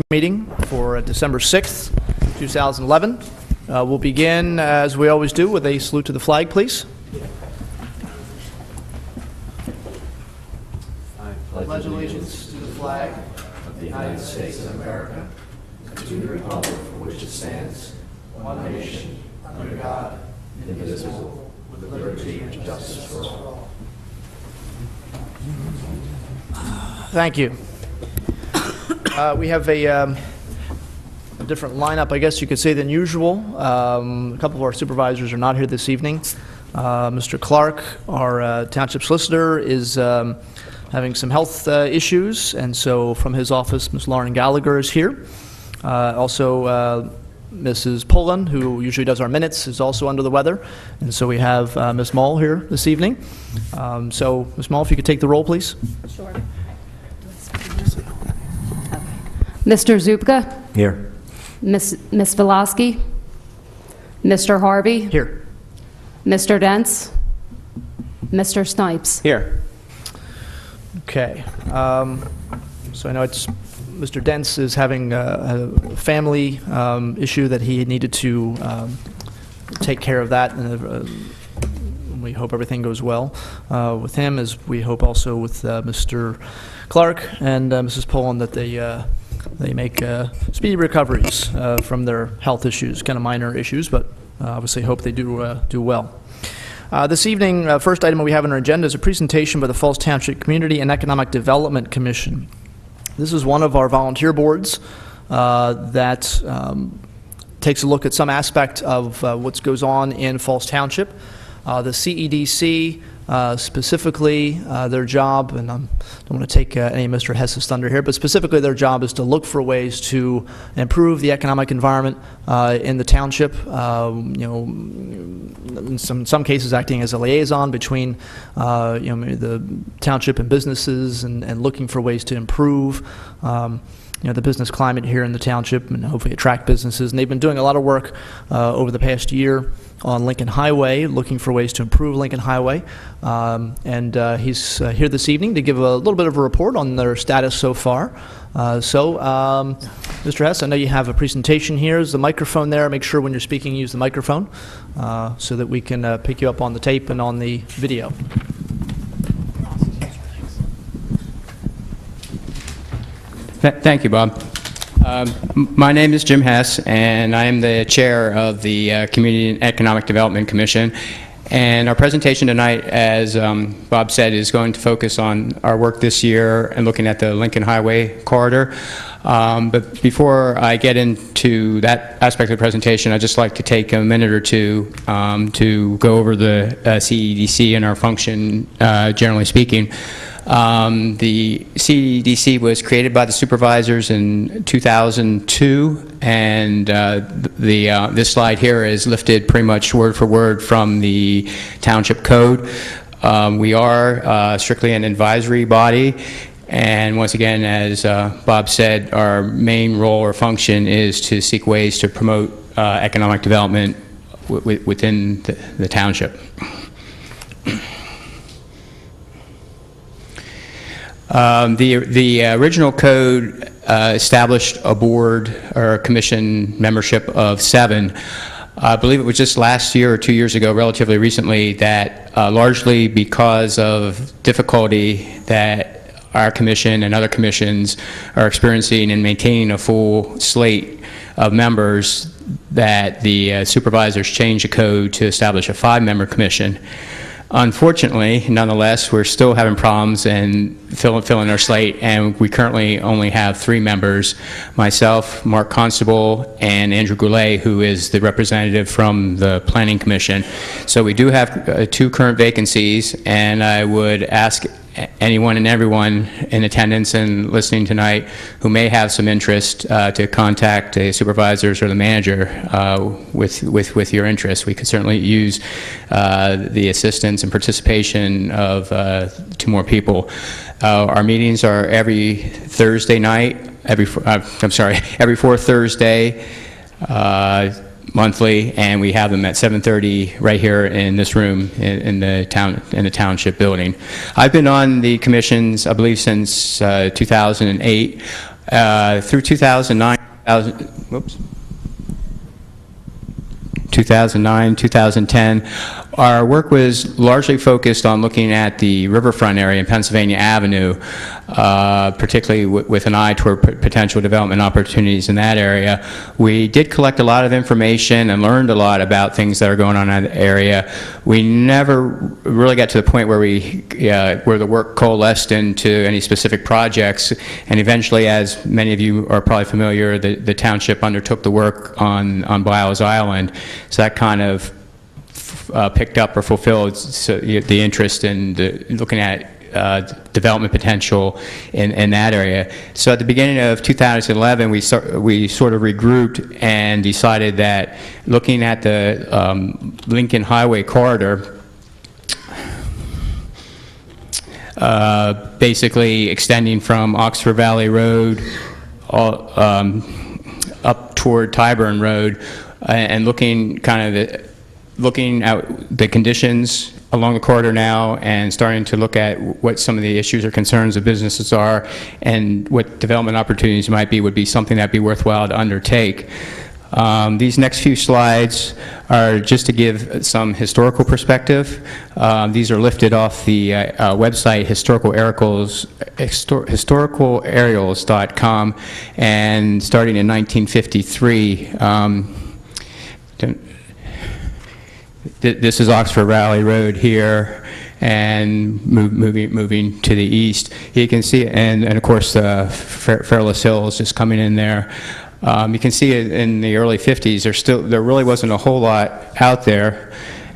Meeting for December 6th, 2011. We'll begin, as we always do, with a salute to the flag, please. I pledge allegiance to the flag of the United States of America, and to the republic for which it stands, one nation, under God, indivisible, with liberty and justice for all. Thank you. We have a different lineup, I guess you could say, than usual. A couple of our supervisors are not here this evening. Mr. Clark, our township solicitor, is having some health issues, and so from his office, Ms. Lauren Gallagher is here. Also, Mrs. Poland, who usually does our minutes, is also under the weather, and so we have Ms. Mull here this evening. So, Ms. Mull, if you could take the roll, please. Sure. Mr. Zupka? Here. Ms. Velosky? Mr. Harvey? Here. Mr. Dents? Mr. Snipes? Here. Okay. So I know it's Mr. Dents is having a family issue that he needed to take care of that, and we hope everything goes well with him, as we hope also with Mr. Clark and Mrs. Poland that they make speedy recoveries from their health issues, kind of minor issues, but obviously hope they do well. This evening, first item we have on our agenda is a presentation by the Falls Township Community and Economic Development Commission. This is one of our volunteer boards that takes a look at some aspect of what goes on in Falls Township. The CEDC, specifically their job, and I don't want to take any of Mr. Hess's thunder here, but specifically their job is to look for ways to improve the economic environment in the township, in some cases acting as a liaison between the township and businesses, and looking for ways to improve the business climate here in the township and hopefully attract businesses. And they've been doing a lot of work over the past year on Lincoln Highway, looking for ways to improve Lincoln Highway. And he's here this evening to give a little bit of a report on their status so far. Mr. Hess, I know you have a presentation here. There's the microphone there. Make sure when you're speaking, use the microphone so that we can pick you up on the tape and on the video. Thank you, Bob. My name is Jim Hess, and I am the chair of the Community and Economic Development Commission. And our presentation tonight, as Bob said, is going to focus on our work this year and looking at the Lincoln Highway corridor. But before I get into that aspect of the presentation, I'd just like to take a minute or two to go over the CEDC and our function, generally speaking. The CEDC was created by the supervisors in 2002, and this slide here is lifted pretty much word for word from the Township Code. We are strictly an advisory body, and once again, as Bob said, our main role or function is to seek ways to promote economic development within the township. The original code established a board or a commission membership of 7. I believe it was just last year or 2 years ago, relatively recently, that largely because of difficulty that our commission and other commissions are experiencing in maintaining a full slate of members, that the supervisors changed the code to establish a 5-member commission. Unfortunately, nonetheless, we're still having problems and filling our slate, and we currently only have 3 members, myself, Mark Constable, and Andrew Goulet, who is the representative from the Planning Commission. So we do have 2 current vacancies, and I would ask anyone and everyone in attendance and listening tonight who may have some interest to contact the supervisors or the manager with your interest. We could certainly use the assistance and participation of 2 more people. Our meetings are every Thursday night, every 4th Thursday monthly, and we have them at 7:30 right here in this room in the township building. I've been on the commissions, I believe, since 2008. Through 2009, 2010, our work was largely focused on looking at the riverfront area in Pennsylvania Avenue, particularly with an eye toward potential development opportunities in that area. We did collect a lot of information and learned a lot about things that are going on in that area. We never really got to the point where where the work coalesced into any specific projects, and eventually, as many of you are probably familiar, the township undertook the work on Biles Island. So that kind of picked up or fulfilled the interest in looking at development potential in that area. So at the beginning of 2011, we sort of regrouped and decided that looking at the Lincoln Highway corridor, basically extending from Oxford Valley Road up toward Tyburn Road, and looking at the conditions along the corridor now and starting to look at what some of the issues or concerns of businesses are and what development opportunities might be, would be something that'd be worthwhile to undertake. These next few slides are just to give some historical perspective. These are lifted off the website historicalaerials.com, and starting in 1953. This is Oxford Valley Road here, and moving to the east. You can see, and of course, Fairless Hills is coming in there. You can see it in the early 50s. There really wasn't a whole lot out there.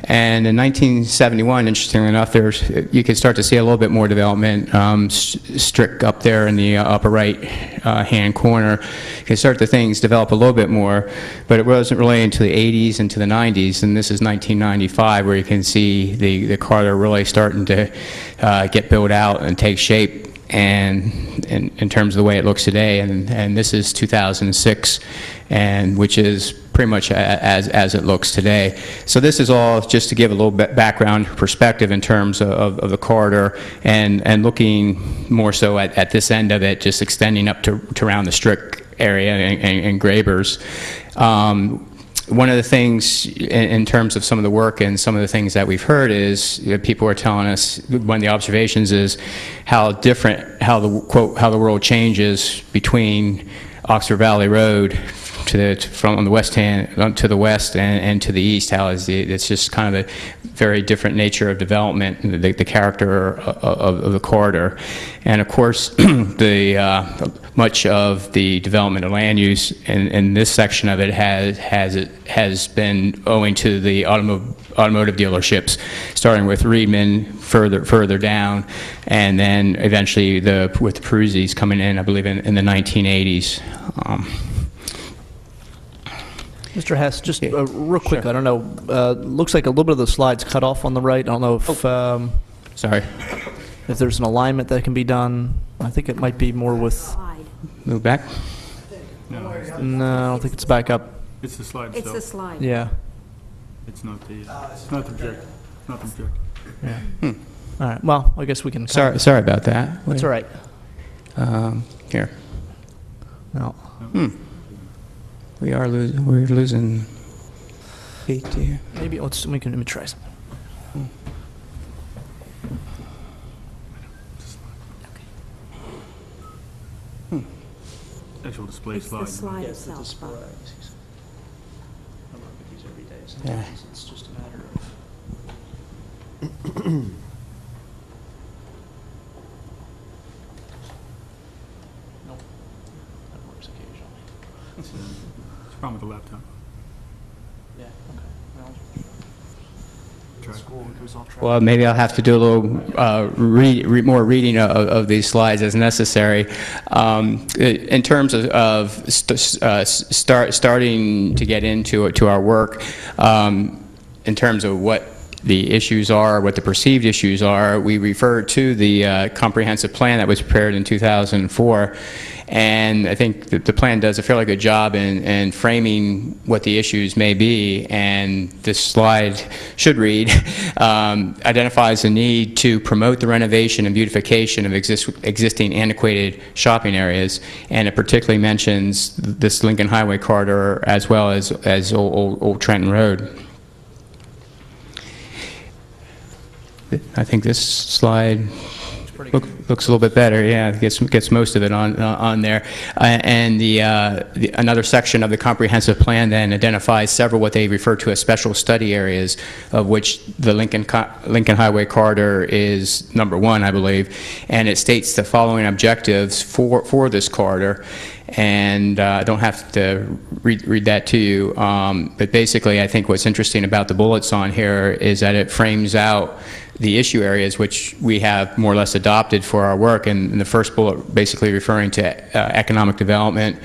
And in 1971, interestingly enough, you could start to see a little bit more development. Strick up there in the upper right hand corner, you can start to things develop a little bit more, but it wasn't really into the 80s into the 90s, and this is 1995 where you can see the corridor really starting to get built out and take shape. And in terms of the way it looks today, and this is 2006, and which is pretty much as it looks today. So this is all just to give a little bit background perspective in terms of the corridor, and looking more so at this end of it, just extending up to around the Strick area and Grabers. One of the things in terms of some of the work and some of the things that we've heard is people are telling us, one of the observations is how different, how the world changes between Oxford Valley Road from on the west hand to the west and to the east. How it's just kind of a very different nature of development, the character of the corridor, and of course much of the development of land use in this section of it has been owing to the automotive dealerships, starting with Reedman further down, and then eventually with the Peruzzi's coming in, I believe in the 1980s. Mr. Hess, just real quick, sure. I don't know, looks like a little bit of the slides cut off on the right. I don't know if, sorry, if there's an alignment that can be done. I think it might be more with... Move back? No, I don't think it's back up. it's the slide. It's the slide. Yeah. It's not the projector. Not the projector. Yeah. All right, well, I guess we can... Sorry about that. That's all right. Here. No. We're losing 80. Maybe let me try something. Actual display It's slide. the slide itself. Yeah. It's just a matter of... Nope. That works occasionally. It's a problem with the laptop. Yeah, okay. Well, maybe I'll have to do a little more reading of these slides as necessary. In terms of starting to get into our work, in terms of what the issues are, what the perceived issues are, we refer to the comprehensive plan that was prepared in 2004. And I think that the plan does a fairly good job in framing what the issues may be, and this slide should read, identifies the need to promote the renovation and beautification of existing antiquated shopping areas, and it particularly mentions this Lincoln Highway corridor as well as Old Trenton Road. I think this slide looks a little bit better. Yeah, it gets most of it on there. And another section of the comprehensive plan then identifies several what they refer to as special study areas, of which the Lincoln Highway corridor is number one, I believe. And it states the following objectives for this corridor. And I don't have to read that to you, but basically I think what's interesting about the bullets on here is that it frames out the issue areas which we have more or less adopted for our work, and the first bullet basically referring to economic development,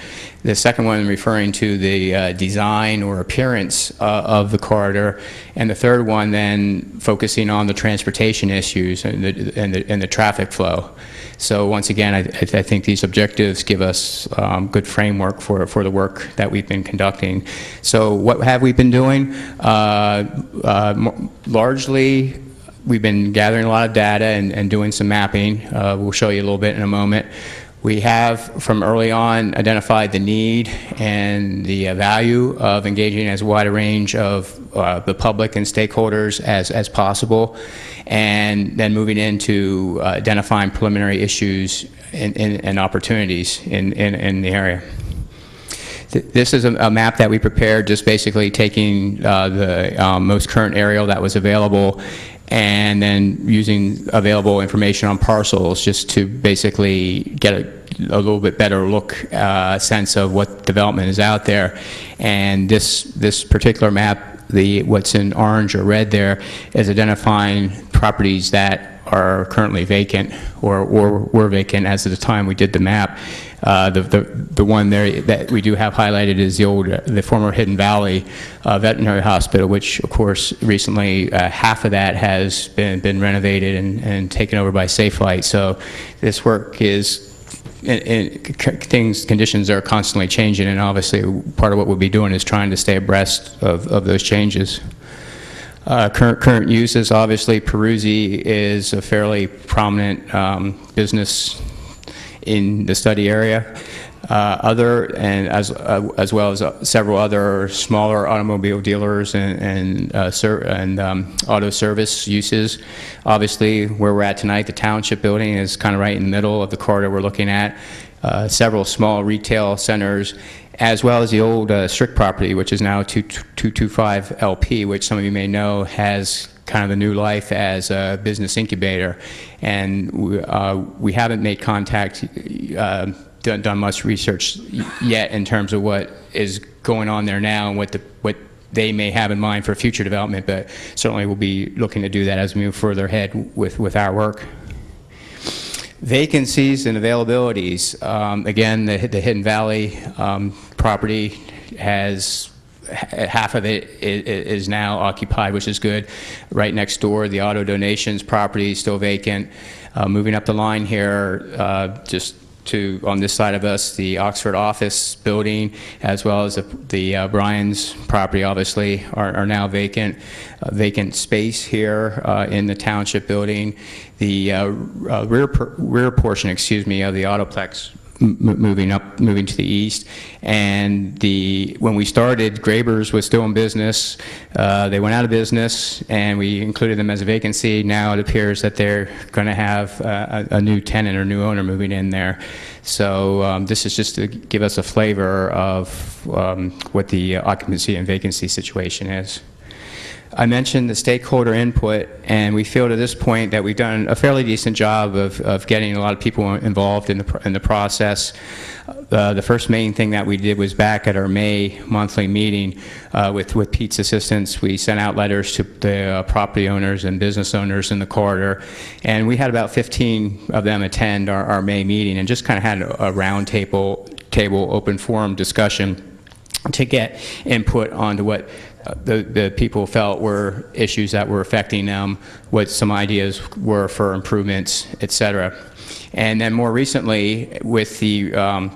the second one referring to the design or appearance of the corridor, and the third one then focusing on the transportation issues and the traffic flow. So once again, I think these objectives give us good framework for the work that we've been conducting. So what have we been doing? Largely, we've been gathering a lot of data and doing some mapping. We'll show you a little bit in a moment. We have, from early on, identified the need and the value of engaging as wide a range of the public and stakeholders as possible, and then moving into identifying preliminary issues and opportunities in the area. This is a map that we prepared, just basically taking the most current aerial that was available and then using available information on parcels just to basically get a little bit better look, sense of what development is out there. And this particular map, what's in orange or red there, is identifying properties that are currently vacant or were vacant as of the time we did the map. The one there that we do have highlighted is the former Hidden Valley Veterinary Hospital, which of course recently half of that has been renovated and taken over by Safelight. So this work is conditions are constantly changing, and obviously part of what we'll be doing is trying to stay abreast of those changes. Current uses, obviously Peruzzi is a fairly prominent business in the study area. As well as several other smaller automobile dealers and auto service uses. Obviously, where we're at tonight, the Township building is kind of right in the middle of the corridor we're looking at. Several small retail centers, as well as the old Strict property, which is now 225 LP, which some of you may know has kind of a new life as a business incubator. And we haven't made contact, done much research yet in terms of what is going on there now and what they may have in mind for future development, but certainly we'll be looking to do that as we move further ahead with our work. Vacancies and availabilities. Again, the Hidden Valley property has half of it is now occupied, which is good. Right next door, the auto donations property is still vacant. Moving up the line here, just on this side of us, the Oxford office building, as well as the Bryan's property, obviously, are now vacant. Vacant space here in the Township building. The rear portion, excuse me, of the Autoplex moving to the east. And when we started, Graber's was still in business. They went out of business, and we included them as a vacancy. Now it appears that they're going to have a new tenant or new owner moving in there. So this is just to give us a flavor of what the occupancy and vacancy situation is. I mentioned the stakeholder input, and we feel to this point that we've done a fairly decent job of getting a lot of people involved in the process. The first main thing that we did was back at our May monthly meeting with Pete's assistance. We sent out letters to the property owners and business owners in the corridor, and we had about 15 of them attend our May meeting and just kind of had a round table open forum discussion to get input onto what the people felt were issues that were affecting them, what some ideas were for improvements, etc. And then more recently, with the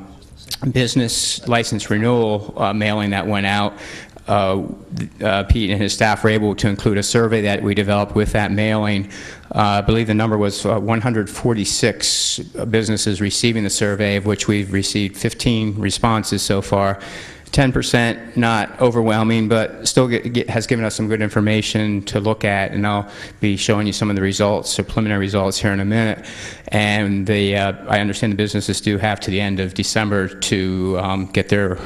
business license renewal mailing that went out, Pete and his staff were able to include a survey that we developed with that mailing. I believe the number was 146 businesses receiving the survey, of which we've received 15 responses so far. 10% not overwhelming, but still has given us some good information to look at, and I'll be showing you some of the results, or preliminary results, here in a minute. And I understand the businesses do have to the end of December to get their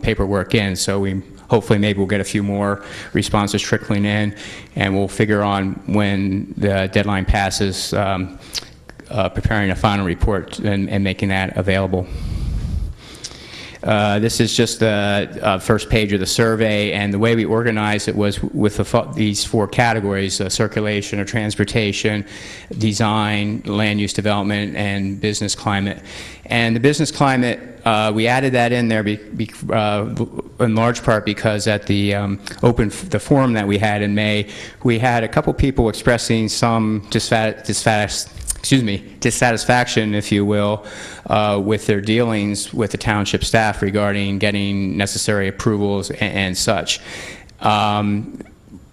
paperwork in, so hopefully maybe we'll get a few more responses trickling in, and we'll figure on when the deadline passes, preparing a final report and making that available. This is just the first page of the survey, and the way we organized it was with these 4 categories: circulation or transportation, design, land use development, and business climate. And the business climate, we added that in there in large part because at the the forum that we had in May, we had a couple people expressing some dissatisfaction, if you will, with their dealings with the township staff regarding getting necessary approvals and such.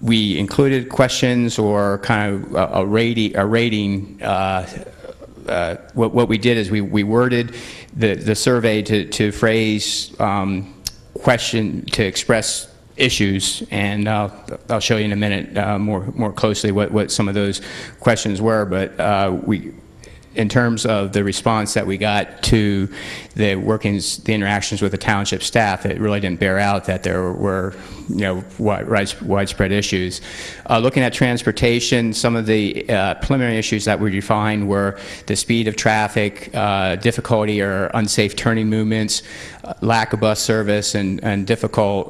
We included questions or kind of a rating. What we did is we worded the survey to phrase question to express issues, and I'll show you in a minute more closely what some of those questions were. But in terms of the response that we got to the interactions with the township staff, it really didn't bear out that there were, widespread issues. Looking at transportation, some of the preliminary issues that we defined were the speed of traffic, difficulty or unsafe turning movements, lack of bus service, and difficult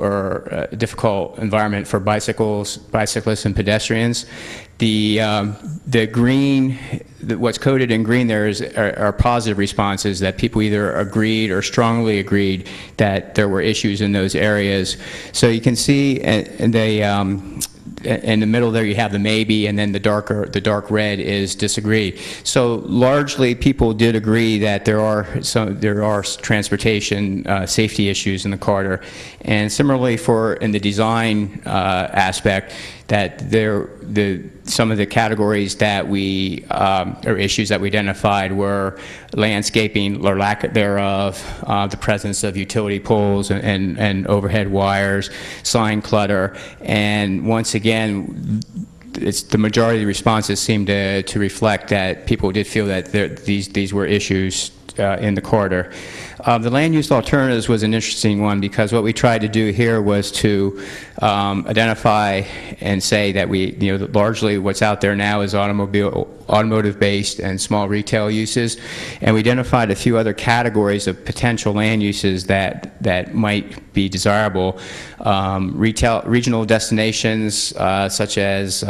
environment for bicyclists and pedestrians. The green, what's coded in green there are positive responses, that people either agreed or strongly agreed that there were issues in those areas. So you can see in the middle there you have the maybe, and then the dark red is disagree. So largely people did agree that there are transportation safety issues in the corridor. And similarly in the design aspect, that some of the categories that or issues that we identified were landscaping or lack thereof, the presence of utility poles and overhead wires, sign clutter, and once again, the majority of the responses seem to reflect that people did feel that these were issues in the corridor. The land use alternatives was an interesting one, because what we tried to do here was to identify and say that largely what's out there now is automotive-based and small retail uses, and we identified a few other categories of potential land uses that might be desirable. Regional destinations such as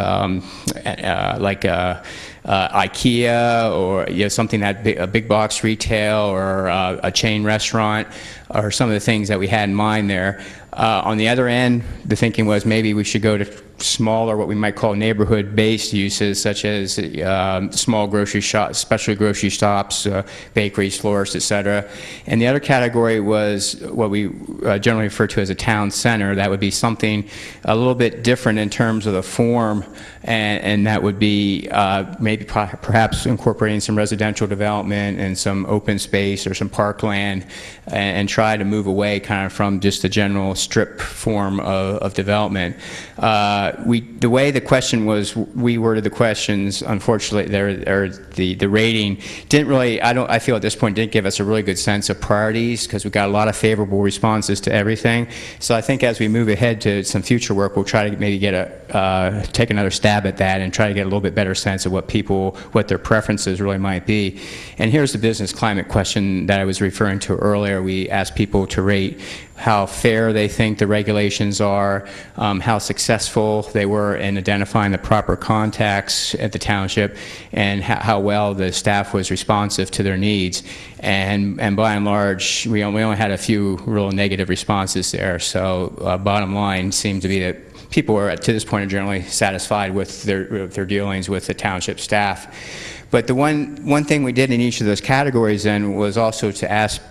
IKEA, or something a big box retail, or a chain restaurant, are some of the things that we had in mind there. On the other end, the thinking was maybe we should go to smaller, what we might call neighborhood-based uses, such as small grocery shops, specialty grocery shops, bakeries, florists, etc. And the other category was what we generally refer to as a town center. That would be something a little bit different in terms of the form, and that would be maybe perhaps incorporating some residential development and some open space or some parkland, and try to move away kind of from just the general strip form of development. The way the question was, we worded the questions, unfortunately, the rating didn't really, I feel at this point, didn't give us a really good sense of priorities, because we got a lot of favorable responses to everything. So I think as we move ahead to some future work, we'll try to maybe take another stab at that and try to get a little bit better sense of what their preferences really might be. And here's the business climate question that I was referring to earlier. We asked people to rate how fair they think the regulations are, how successful they were in identifying the proper contacts at the township, and how well the staff was responsive to their needs. And by and large, we only had a few real negative responses there. So bottom line seemed to be that people are, to this point, are generally satisfied with their dealings with the township staff. But the one thing we did in each of those categories then was also to ask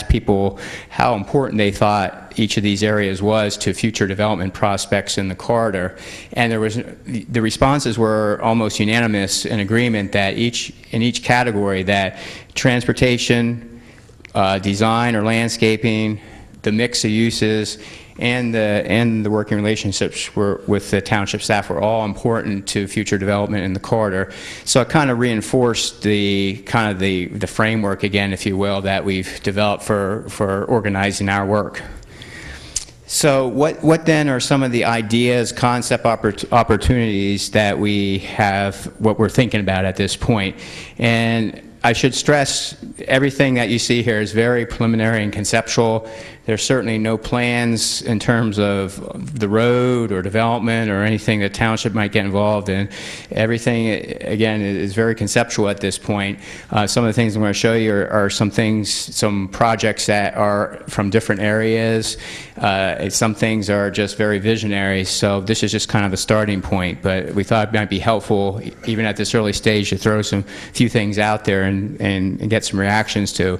people how important they thought each of these areas was to future development prospects in the corridor. And the responses were almost unanimous in agreement that in each category, that transportation, design or landscaping, the mix of uses, and the working relationships with the township staff were all important to future development in the corridor. So it kind of reinforced the framework again, if you will, that we've developed for organizing our work. So what then are some of the ideas, concept opportunities that we have, what we're thinking about at this point? And I should stress everything that you see here is very preliminary and conceptual. There's certainly no plans in terms of the road or development or anything that township might get involved in. Everything, again, is very conceptual at this point. Some of the things I'm going to show you are some projects that are from different areas. Some things are just very visionary, so this is just kind of a starting point, but we thought it might be helpful, even at this early stage, to throw some few things out there and get some reactions to.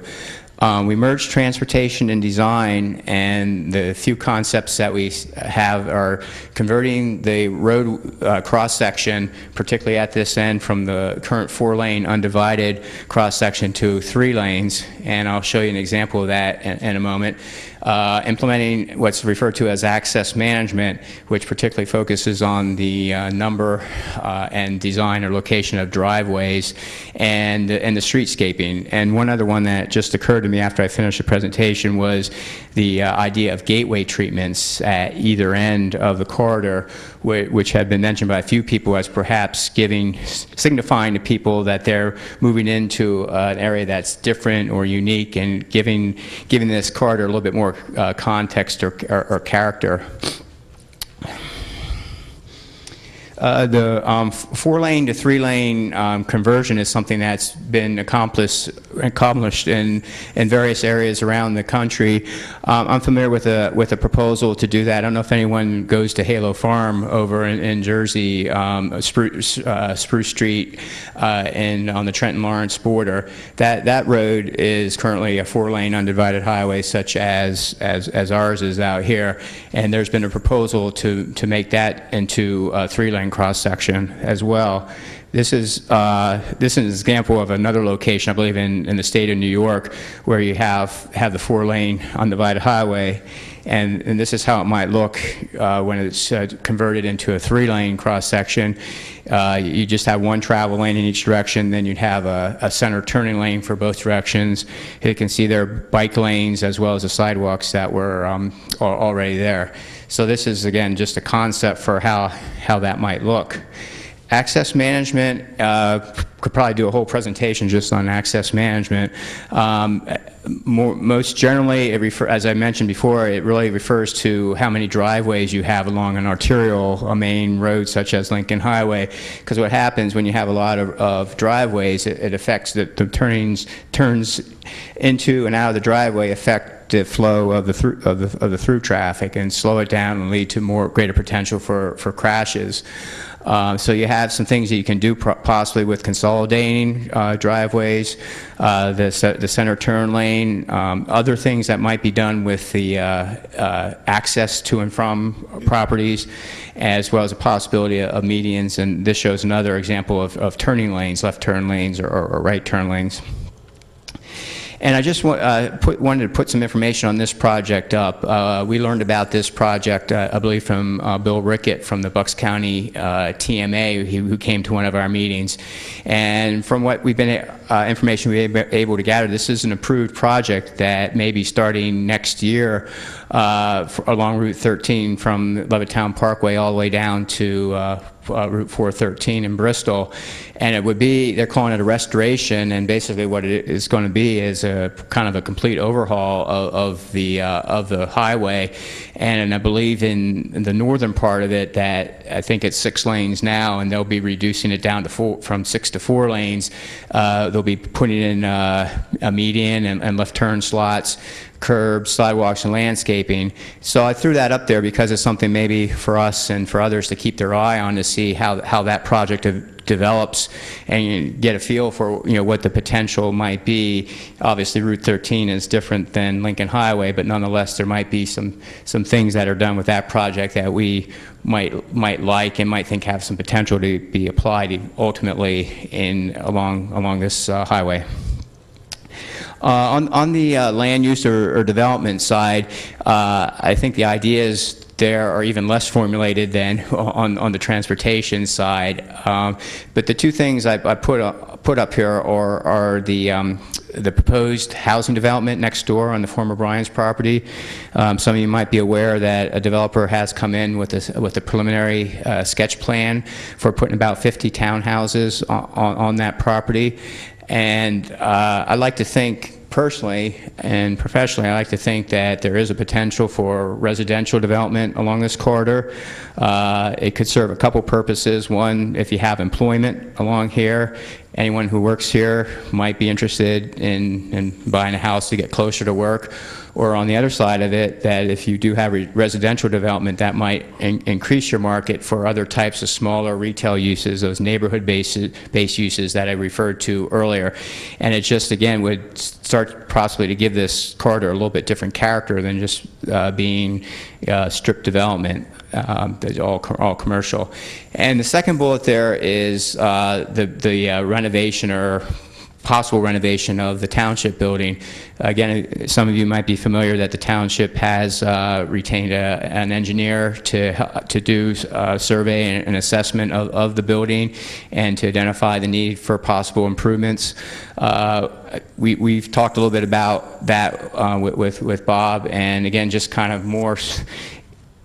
We merged transportation and design, and the few concepts that we have are converting the road cross-section, particularly at this end, from the current 4-lane undivided cross-section to 3 lanes, and I'll show you an example of that in a moment. Implementing what's referred to as access management, which particularly focuses on the number and design or location of driveways and the streetscaping. And one other one that just occurred to me after I finished the presentation was the idea of gateway treatments at either end of the corridor, which had been mentioned by a few people as perhaps signifying to people that they're moving into an area that's different or unique, and giving this corridor a little bit more context or character. The 4-lane to 3-lane conversion is something that's been accomplished in various areas around the country. I'm familiar with a proposal to do that. I don't know if anyone goes to Halo Farm over in Jersey, Spruce Street, and on the Trenton-Lawrence border. That road is currently a 4-lane undivided highway, such as ours is out here. And there's been a proposal to make that into a 3-lane cross-section as well. This is an example of another location, I believe, in the state of New York, where you have the 4-lane undivided highway, and this is how it might look when it's converted into a 3-lane cross-section. You just have one travel lane in each direction, then you'd have a center turning lane for both directions. You can see there are bike lanes as well as the sidewalks that were already there. So this is, again, just a concept for how that might look. Access management, could probably do a whole presentation just on access management. Most generally, as I mentioned before, it really refers to how many driveways you have along an arterial, a main road such as Lincoln Highway. Because what happens when you have a lot of driveways, it affects the turns into and out of the driveway affect the flow of the through traffic and slow it down and lead to greater potential for crashes. So you have some things that you can do possibly with consolidating driveways, the center turn lane, other things that might be done with the access to and from properties, as well as a possibility of medians. And this shows another example of turning lanes, left turn lanes or right turn lanes. And I just wanted to put some information on this project up. We learned about this project, I believe, from Bill Rickett from the Bucks County TMA, who came to one of our meetings. And from what information we've been able to gather, this is an approved project that may be starting next year along Route 13 from Levittown Parkway all the way down to Route 413 in Bristol. And it would be, they're calling it a restoration, and basically what it is going to be is a kind of a complete overhaul of the highway. And I believe in the northern part of it, that I think it's 6 lanes now, and they'll be reducing it down to from 6 to 4 lanes. They'll be putting in a median and left turn slots, curbs, sidewalks, and landscaping. So I threw that up there because it's something maybe for us and for others to keep their eye on to see how that project develops and get a feel for what the potential might be. Obviously, Route 13 is different than Lincoln Highway, but nonetheless, there might be some things that are done with that project that we might like and might think have some potential to be applied ultimately along this highway. On the land use or development side, I think the ideas there are even less formulated than on the transportation side. But the two things I put up here are the proposed housing development next door on the former Bryan's property. Some of you might be aware that a developer has come in with a preliminary sketch plan for putting about 50 townhouses on that property. And I like to think, personally and professionally, I like to think that there is a potential for residential development along this corridor. It could serve a couple purposes. One, if you have employment along here, anyone who works here might be interested in buying a house to get closer to work. Or on the other side of it, that if you do have residential development, that might increase your market for other types of smaller retail uses, those neighborhood-based uses that I referred to earlier. And it just, again, would start possibly to give this corridor a little bit different character than just being strip development, all commercial. And the second bullet there is the renovation or possible renovation of the Township building. Again, some of you might be familiar that the Township has retained an engineer to do a survey and an assessment of the building and to identify the need for possible improvements. We've talked a little bit about that with Bob, and again, just kind of more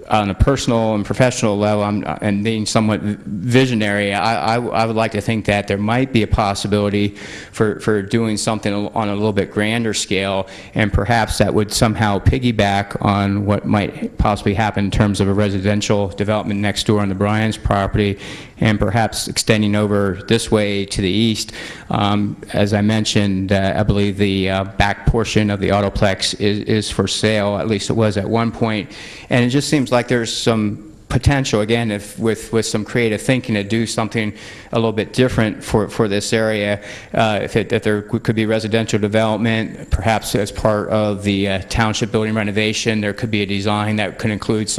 on a personal and professional level, and being somewhat visionary, I would like to think that there might be a possibility for doing something on a little bit grander scale, and perhaps that would somehow piggyback on what might possibly happen in terms of a residential development next door on the Bryan's property, and perhaps extending over this way to the east. As I mentioned, I believe the back portion of the Autoplex is for sale, at least it was at one point, and it just seems like there's some potential, again, with some creative thinking, to do something a little bit different for this area. If there could be residential development, perhaps as part of the Township building renovation, there could be a design that could include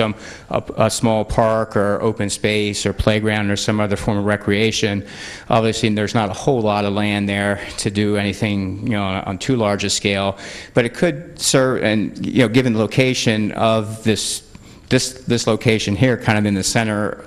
a small park or open space or playground or some other form of recreation. Obviously, there's not a whole lot of land there to do anything, on too large a scale, but it could serve, and given the location of this location here, kind of in the center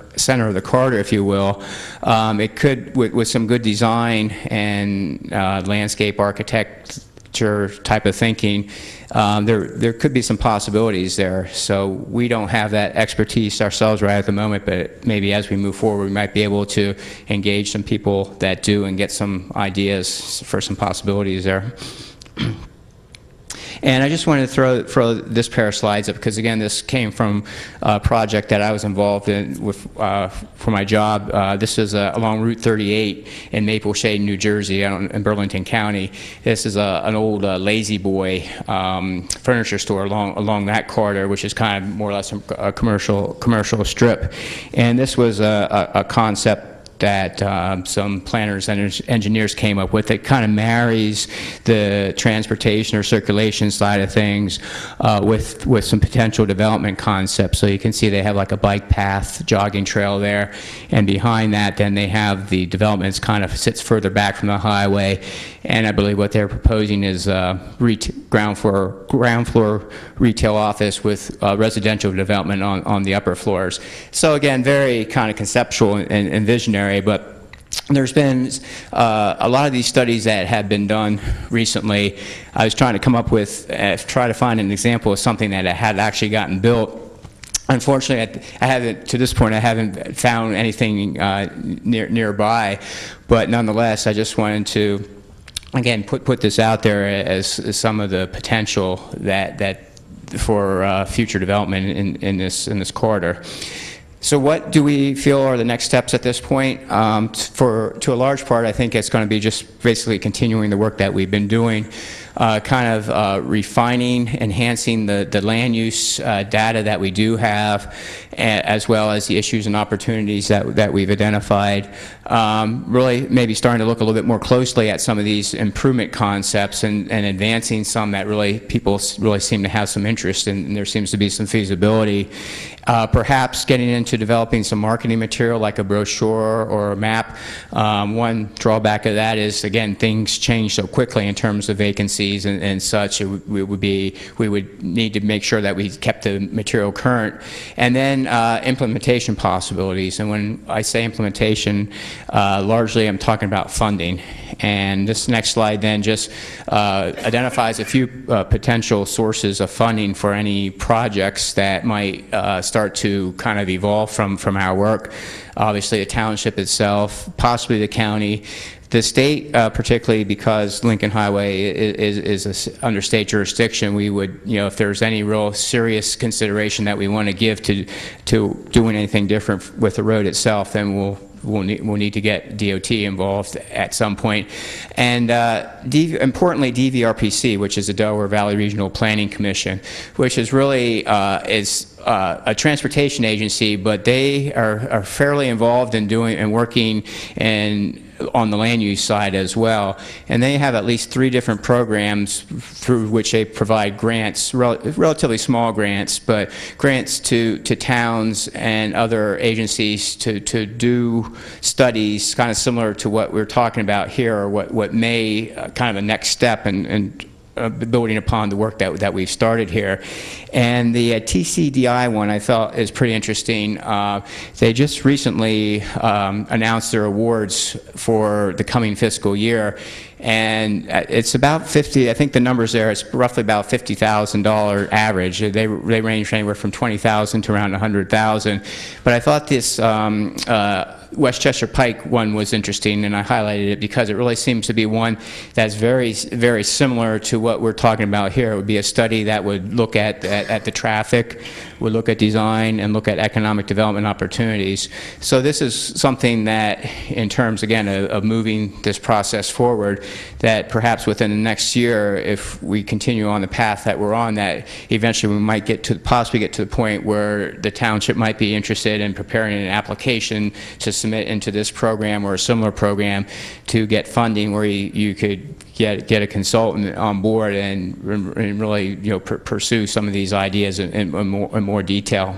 of the corridor, if you will, it could, with some good design and landscape architecture type of thinking, there could be some possibilities there. So we don't have that expertise ourselves right at the moment, but maybe as we move forward, we might be able to engage some people that do and get some ideas for some possibilities there. And I just wanted to throw this pair of slides up because, again, this came from a project that I was involved in for my job. This is along Route 38 in Maple Shade, New Jersey, in Burlington County. This is an old Lazy Boy furniture store along that corridor, which is kind of more or less a commercial strip. And this was a concept that some planners and engineers came up with. It kind of marries the transportation or circulation side of things with some potential development concepts. So you can see they have like a bike path, jogging trail there, and behind that then they have the developments kind of sits further back from the highway. And I believe what they're proposing is ground floor retail office with residential development on the upper floors. So again, very kind of conceptual and visionary, but there's been a lot of these studies that have been done recently. I was trying to come up with, try to find an example of something that had actually gotten built. Unfortunately, I haven't, to this point, I haven't found anything nearby, but nonetheless, I just wanted to, again, put this out there as some of the potential that for future development in this corridor. So what do we feel are the next steps at this point? To a large part, I think it's going to be just basically continuing the work that we've been doing. kind of refining, enhancing the land use data that we do have, as well as the issues and opportunities that we've identified. Really maybe starting to look a little bit more closely at some of these improvement concepts and advancing some that really people really seem to have some interest in, and there seems to be some feasibility. Perhaps getting into developing some marketing material like a brochure or a map. One drawback of that is, again, things change so quickly in terms of vacancies and such. We would need to make sure that we kept the material current. And then implementation possibilities. And when I say implementation, largely I'm talking about funding. And this next slide then just identifies a few potential sources of funding for any projects that might start to kind of evolve from our work. Obviously the township itself, possibly the county. The state, particularly because Lincoln Highway is under state jurisdiction, we would, if there's any real serious consideration that we want to give to doing anything different with the road itself, then we'll need to get DOT involved at some point. And importantly, DVRPC, which is the Delaware Valley Regional Planning Commission, which is really a transportation agency, but they are fairly involved in doing and working on the land use side as well. And they have at least 3 different programs through which they provide grants, relatively small grants, but grants to towns and other agencies to do studies kind of similar to what we're talking about here, or what may kind of a next step and building upon the work that we've started here. And the TCDI one I thought is pretty interesting. They just recently announced their awards for the coming fiscal year, and it's about 50, I think the numbers there, it's roughly about $50,000 average. They range anywhere from 20,000 to around 100,000. But I thought this Westchester Pike one was interesting, and I highlighted it because it really seems to be one that's very, very similar to what we're talking about here. It would be a study that would look at the traffic, would look at design, and look at economic development opportunities. So this is something that, in terms, again, of moving this process forward, that perhaps within the next year, if we continue on the path that we're on, that eventually we might possibly get to the point where the township might be interested in preparing an application to submit into this program or a similar program to get funding, where you could get a consultant on board and really pursue some of these ideas in more detail.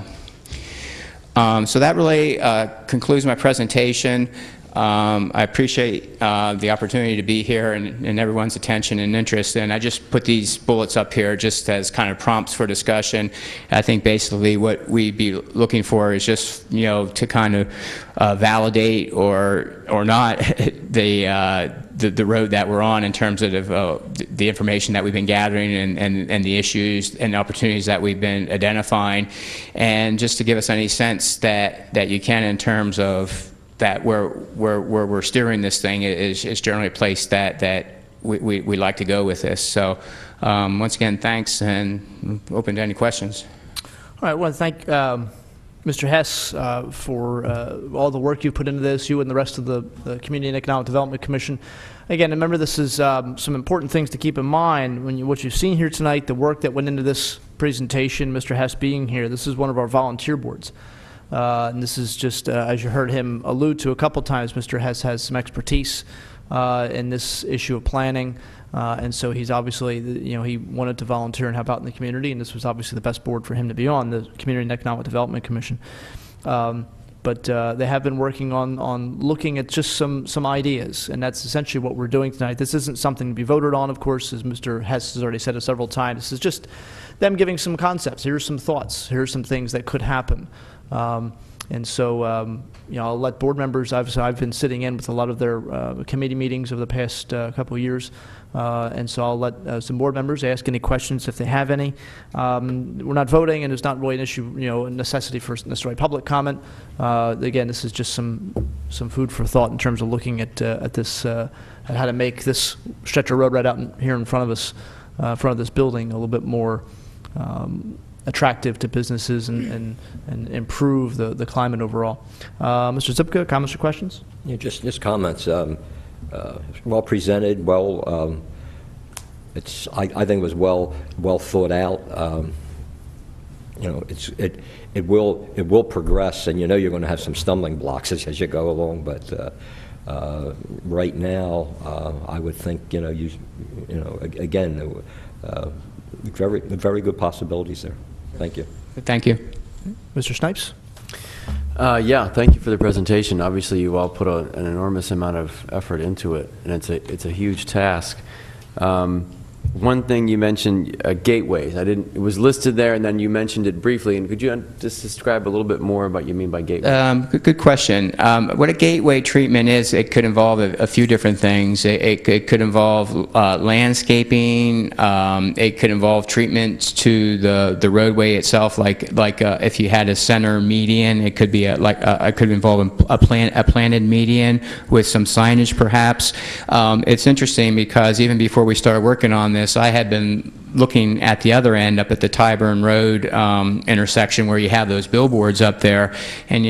So that really concludes my presentation. I appreciate the opportunity to be here and everyone's attention and interest, and I just put these bullets up here just as kind of prompts for discussion. I think basically what we'd be looking for is just to kind of validate or not the road that we're on in terms of the information that we've been gathering and the issues and opportunities that we've been identifying, and just to give us any sense that you can in terms of that where we're steering this thing is generally a place that we like to go with this. So once again, thanks, and open to any questions. All right, I want to thank Mr. Hess for all the work you put into this, you and the rest of the Community and Economic Development Commission. Again, remember, this is some important things to keep in mind when what you've seen here tonight, the work that went into this presentation, Mr. Hess being here. This is one of our volunteer boards. And this is just, as you heard him allude to a couple times, Mr. Hess has some expertise in this issue of planning, and so he's obviously, he wanted to volunteer and help out in the community, and this was obviously the best board for him to be on, the Community and Economic Development Commission. But they have been working on looking at just some ideas, and that's essentially what we're doing tonight. This isn't something to be voted on, of course, as Mr. Hess has already said it several times. This is just them giving some concepts. Here's some thoughts. Here's some things that could happen. And so, I'll let board members, I've been sitting in with a lot of their committee meetings over the past couple of years, and so I'll let some board members ask any questions if they have any. We're not voting, and it's not really an issue, a necessity for necessarily public comment. Again, this is just some food for thought in terms of looking at this, at how to make this stretch of road right out here in front of us, in front of this building, a little bit more attractive to businesses and improve the climate overall. Mr. Zupka, comments or questions? Yeah, just comments. Well presented, well I think it was well thought out. You know, it will progress, and you know you're going to have some stumbling blocks as you go along. But right now, I would think you know again, very good possibilities there. Thank you. Thank you. Mr. Snipes? Yeah, thank you for the presentation. Obviously, you all put an enormous amount of effort into it, and it's a huge task. One thing you mentioned, gateways. It was listed there, and then you mentioned it briefly. And could you just describe a little bit more about what you mean by gateway? Good question. What a gateway treatment is, it could involve a few different things. It could involve landscaping. It could involve treatments to the roadway itself, like if you had a center median, it could be it could involve a planted median with some signage, perhaps. It's interesting because even before we started working on this, I had been looking at the other end up at the Tyburn Road intersection where you have those billboards up there, and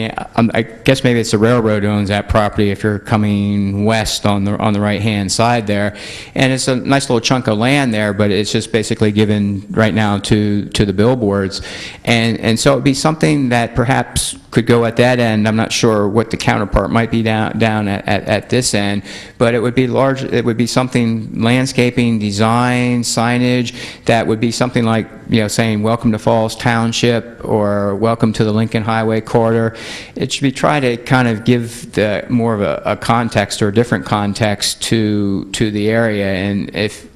I guess maybe it's the railroad owns that property if you're coming west on the right-hand side there, and it's a nice little chunk of land there, but it's just basically given right now to the billboards, and so it would be something that perhaps could go at that end. I'm not sure what the counterpart might be down at this end, but it would be large. It would be something landscaping, design, signage. That would be something like, saying welcome to Falls Township or welcome to the Lincoln Highway corridor. It should be try to kind of give more of a context or a different context to the area. And if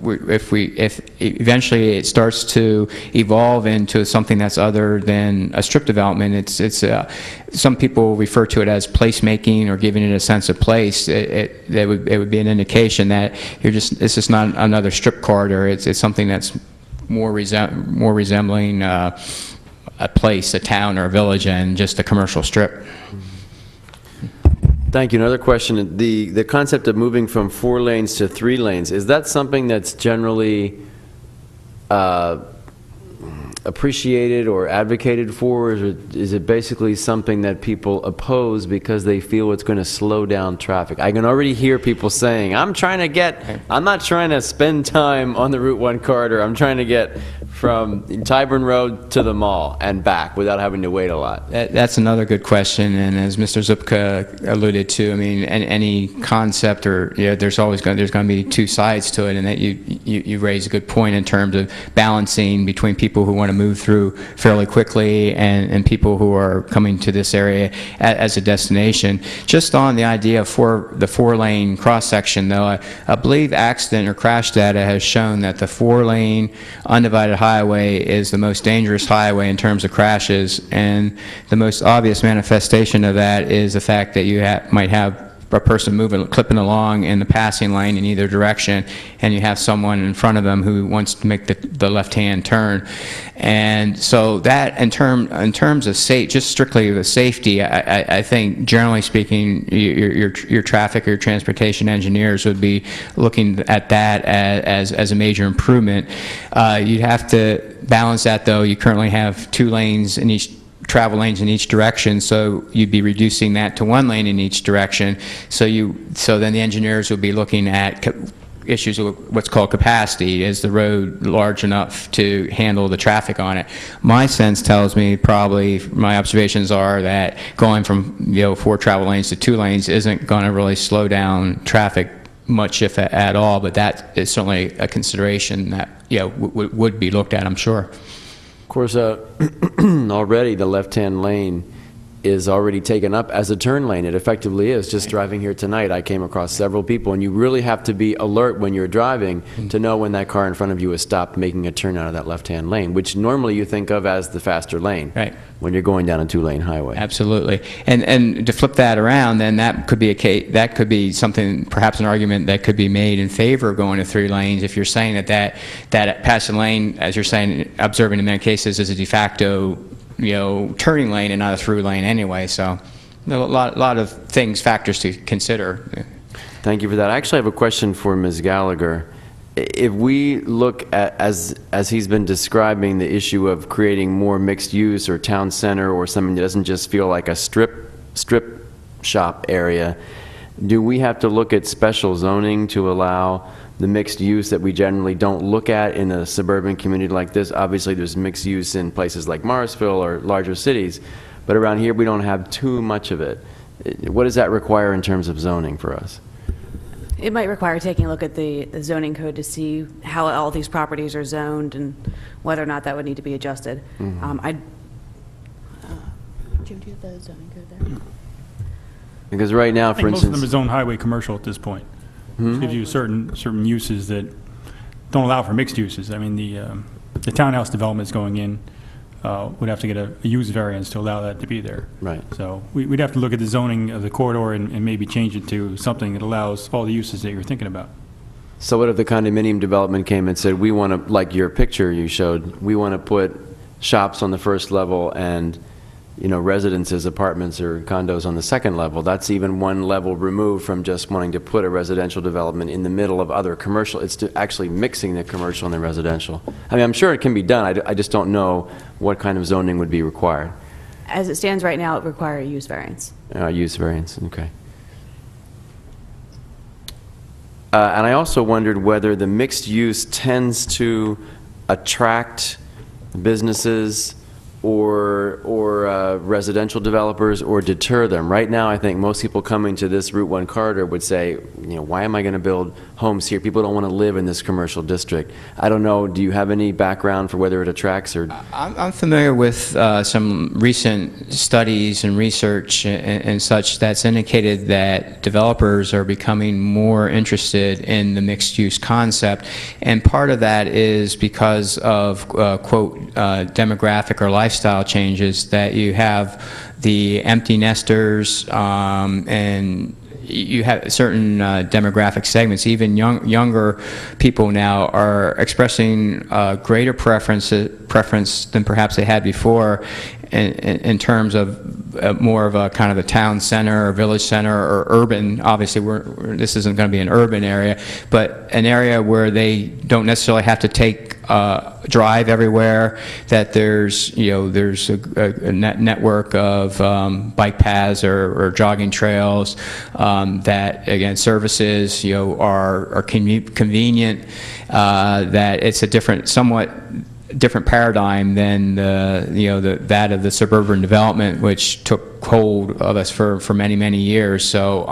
eventually it starts to evolve into something that's other than a strip development, some people refer to it as placemaking or giving it a sense of place. It would be an indication that this is not another strip corridor. It's something that's more resembling a place, a town, or a village, and just a commercial strip. Thank you. Another question: the concept of moving from 4 lanes to 3 lanes, is that something that's generally appreciated or advocated for, or is it basically something that people oppose because they feel it's going to slow down traffic? I can already hear people saying, I'm not trying to spend time on the Route 1 corridor, I'm trying to get from Tyburn Road to the mall and back without having to wait a lot. That's another good question, and as Mr. Zupka alluded to, I mean, any concept or there's going to be 2 sides to it, and that you raise a good point in terms of balancing between people who want to move through fairly quickly and people who are coming to this area as a destination. Just on the idea of the 4-lane cross-section, though, I believe accident or crash data has shown that the 4-lane undivided highway is the most dangerous highway in terms of crashes, and the most obvious manifestation of that is the fact that you might have a person clipping along in the passing lane in either direction, and you have someone in front of them who wants to make the left-hand turn. And so that, in terms of just strictly the safety, I think generally speaking, your traffic or your transportation engineers would be looking at that as a major improvement. You'd have to balance that, though. You currently have 2 lanes in each travel lanes in each direction, so you'd be reducing that to 1 lane in each direction. So then the engineers would be looking at issues of what's called capacity. Is the road large enough to handle the traffic on it? My sense tells me, probably my observations are, that going from 4 travel lanes to 2 lanes isn't going to really slow down traffic much, if at all. But that is certainly a consideration that would be looked at, I'm sure. Of course, already the left-hand lane is already taken up as a turn lane. It effectively is. Just driving here tonight, I came across several people, and you really have to be alert when you're driving to know when that car in front of you is stopped making a turn out of that left-hand lane, which normally you think of as the faster lane. Right. When you're going down a 2-lane highway. Absolutely. And to flip that around, then that could be something, perhaps an argument that could be made in favor of going to 3 lanes, if you're saying that passing lane, as you're saying, observing in many cases, is a de facto turning lane and not a through lane anyway. So a lot of factors to consider. Thank you for that. I actually have a question for Ms. Gallagher. If we look at, as he's been describing, the issue of creating more mixed use or town center or something that doesn't just feel like a strip shop area, do we have to look at special zoning to allow the mixed use that we generally don't look at in a suburban community like this. Obviously, there's mixed use in places like Morrisville or larger cities, but around here we don't have too much of it. What does that require in terms of zoning for us? It might require taking a look at the zoning code to see how all these properties are zoned and whether or not that would need to be adjusted. Jim, do you have the zoning code there? Because right now, I for think most of them are instance, zone highway commercial at this point. Which gives you certain uses that don't allow for mixed uses. I mean, the townhouse developments going in would have to get a use variance to allow that to be there. right. So we'd have to look at the zoning of the corridor and maybe change it to something that allows all the uses that you're thinking about. So what if the condominium development came and said, we want to, like your picture you showed, we want to put shops on the first level and, you know, residences, apartments or condos on the second level? That's even one level removed from just wanting to put a residential development in the middle of other commercial. It's actually mixing the commercial and the residential. I mean, I'm sure it can be done. I just don't know what kind of zoning would be required. As it stands right now, it would require a use variance. Use variance, okay. And I also wondered whether the mixed use tends to attract businesses or residential developers or deter them. Right now, I think most people coming to this Route 1 corridor would say, you know, why am I going to build homes here? People don't want to live in this commercial district. I don't know, do you have any background for whether it attracts or? I'm familiar with some recent studies and research and such that's indicated that developers are becoming more interested in the mixed-use concept, and part of that is because of, quote, demographic or lifestyle changes, that you have the empty nesters and you have certain demographic segments. Even younger people now are expressing greater preference than perhaps they had before in terms of more of a kind of a town center or village center or urban. Obviously, this isn't going to be an urban area, but an area where they don't necessarily have to take drive everywhere, that there's a network of bike paths or jogging trails, that again services are convenient, that it's a somewhat different paradigm than that of the suburban development, which took hold of us for many years. So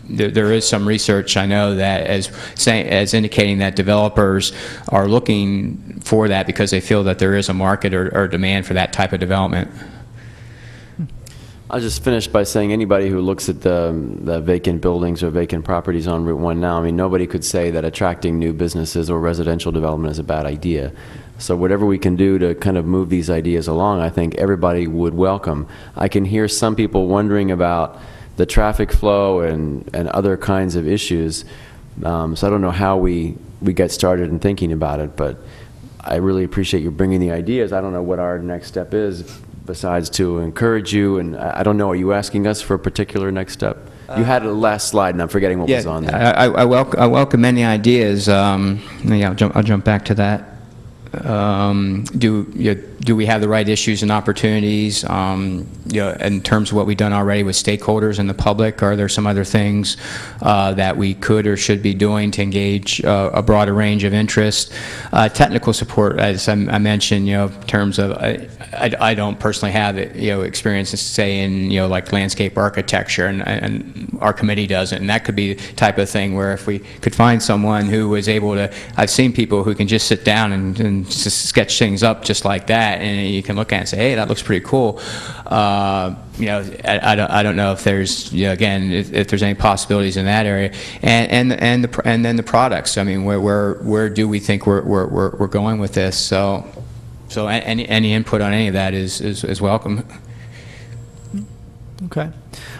there is some research I know that as indicating that developers are looking for that because they feel that there is a market or demand for that type of development. I'll just finish by saying anybody who looks at the vacant buildings or vacant properties on Route 1 now, I mean, nobody could say that attracting new businesses or residential development is a bad idea. So whatever we can do to kind of move these ideas along, I think everybody would welcome. I can hear some people wondering about the traffic flow and other kinds of issues. So I don't know how we get started in thinking about it, but I really appreciate you bringing the ideas. I don't know what our next step is besides to encourage you, and I don't know, are you asking us for a particular next step? You had a last slide, and I'm forgetting what was on there. I welcome any ideas. I'll jump back to that. Do we have the right issues and opportunities? In terms of what we've done already with stakeholders and the public, are there some other things that we could or should be doing to engage a broader range of interest? Technical support, as I mentioned, in terms of I don't personally have experience, say in like landscape architecture, and our committee doesn't, and that could be the type of thing where if we could find someone who was able to, I've seen people who can just sit down and just sketch things up just like that, and you can look at it and say, hey, that looks pretty cool. I don't know if there's again if there's any possibilities in that area, and then the products. I mean, where do we think we're going with this? So any input on any of that is welcome. Okay.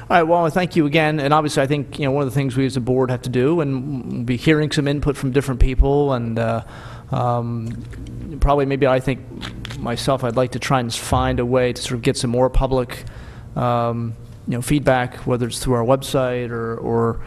All right, well, thank you again, and obviously I think one of the things we as a board have to do, and we'll be hearing some input from different people, and probably maybe I think myself I'd like to try and find a way to sort of get some more public feedback, whether it's through our website or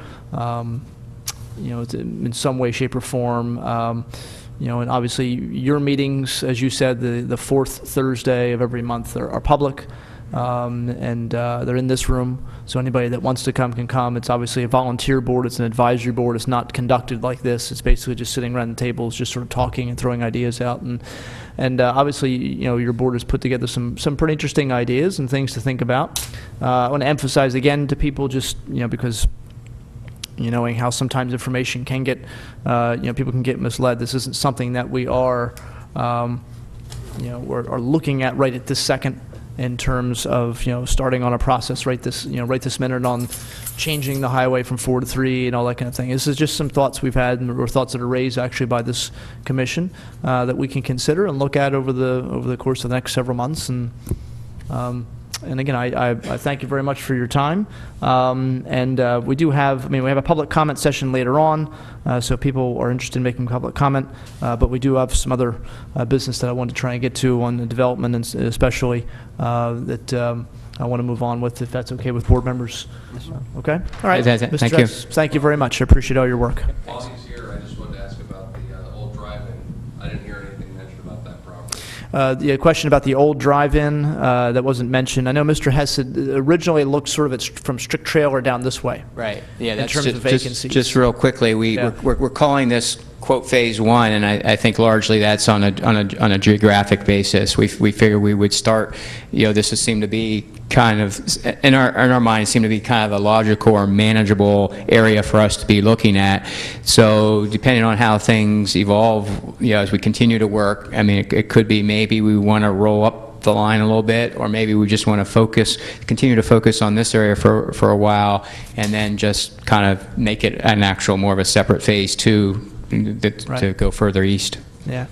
in some way, shape, or form. And obviously your meetings, as you said, the fourth Thursday of every month are public. and they're in this room, so anybody that wants to come can come. It's obviously a volunteer board. It's an advisory board. It's not conducted like this. It's basically just sitting around the tables, just sort of talking and throwing ideas out. And obviously, your board has put together some pretty interesting ideas and things to think about. I want to emphasize again to people, just because knowing how sometimes information can get, people can get misled. This isn't something that we are, are looking at right at this second, in terms of starting on a process right this minute on changing the highway from 4 to 3 and all that kind of thing. This is just some thoughts we've had, or thoughts that are raised actually by this commission that we can consider and look at over the course of the next several months. And again, I thank you very much for your time. And we do have, we have a public comment session later on, so if people are interested in making public comment. But we do have some other business that I want to try and get to on the development, and especially that I want to move on with, if that's okay with board members. Okay? All right. Thank Mr. you. Dress, thank you very much. I appreciate all your work. While he's here, I just wanted to ask about the old drive-in. I didn't hear anything mentioned about that property. The question about the old drive-in that wasn't mentioned. I know Mr. Hess said originally it looked sort of from Strict Trailer down this way. Right. Yeah. In That's terms of vacancies. Just real quickly, Yeah. we're calling this quote phase 1, and I think largely that's on a geographic basis. We figure we would start. This would seem to be kind of in our mind seem to be kind of a logical or manageable area for us to be looking at. So depending on how things evolve, as we continue to work, it could be maybe we want to roll up the line a little bit, or maybe we just want to continue to focus on this area for a while, and then just kind of make it an actual more of a separate phase 2 to go further east. Yeah.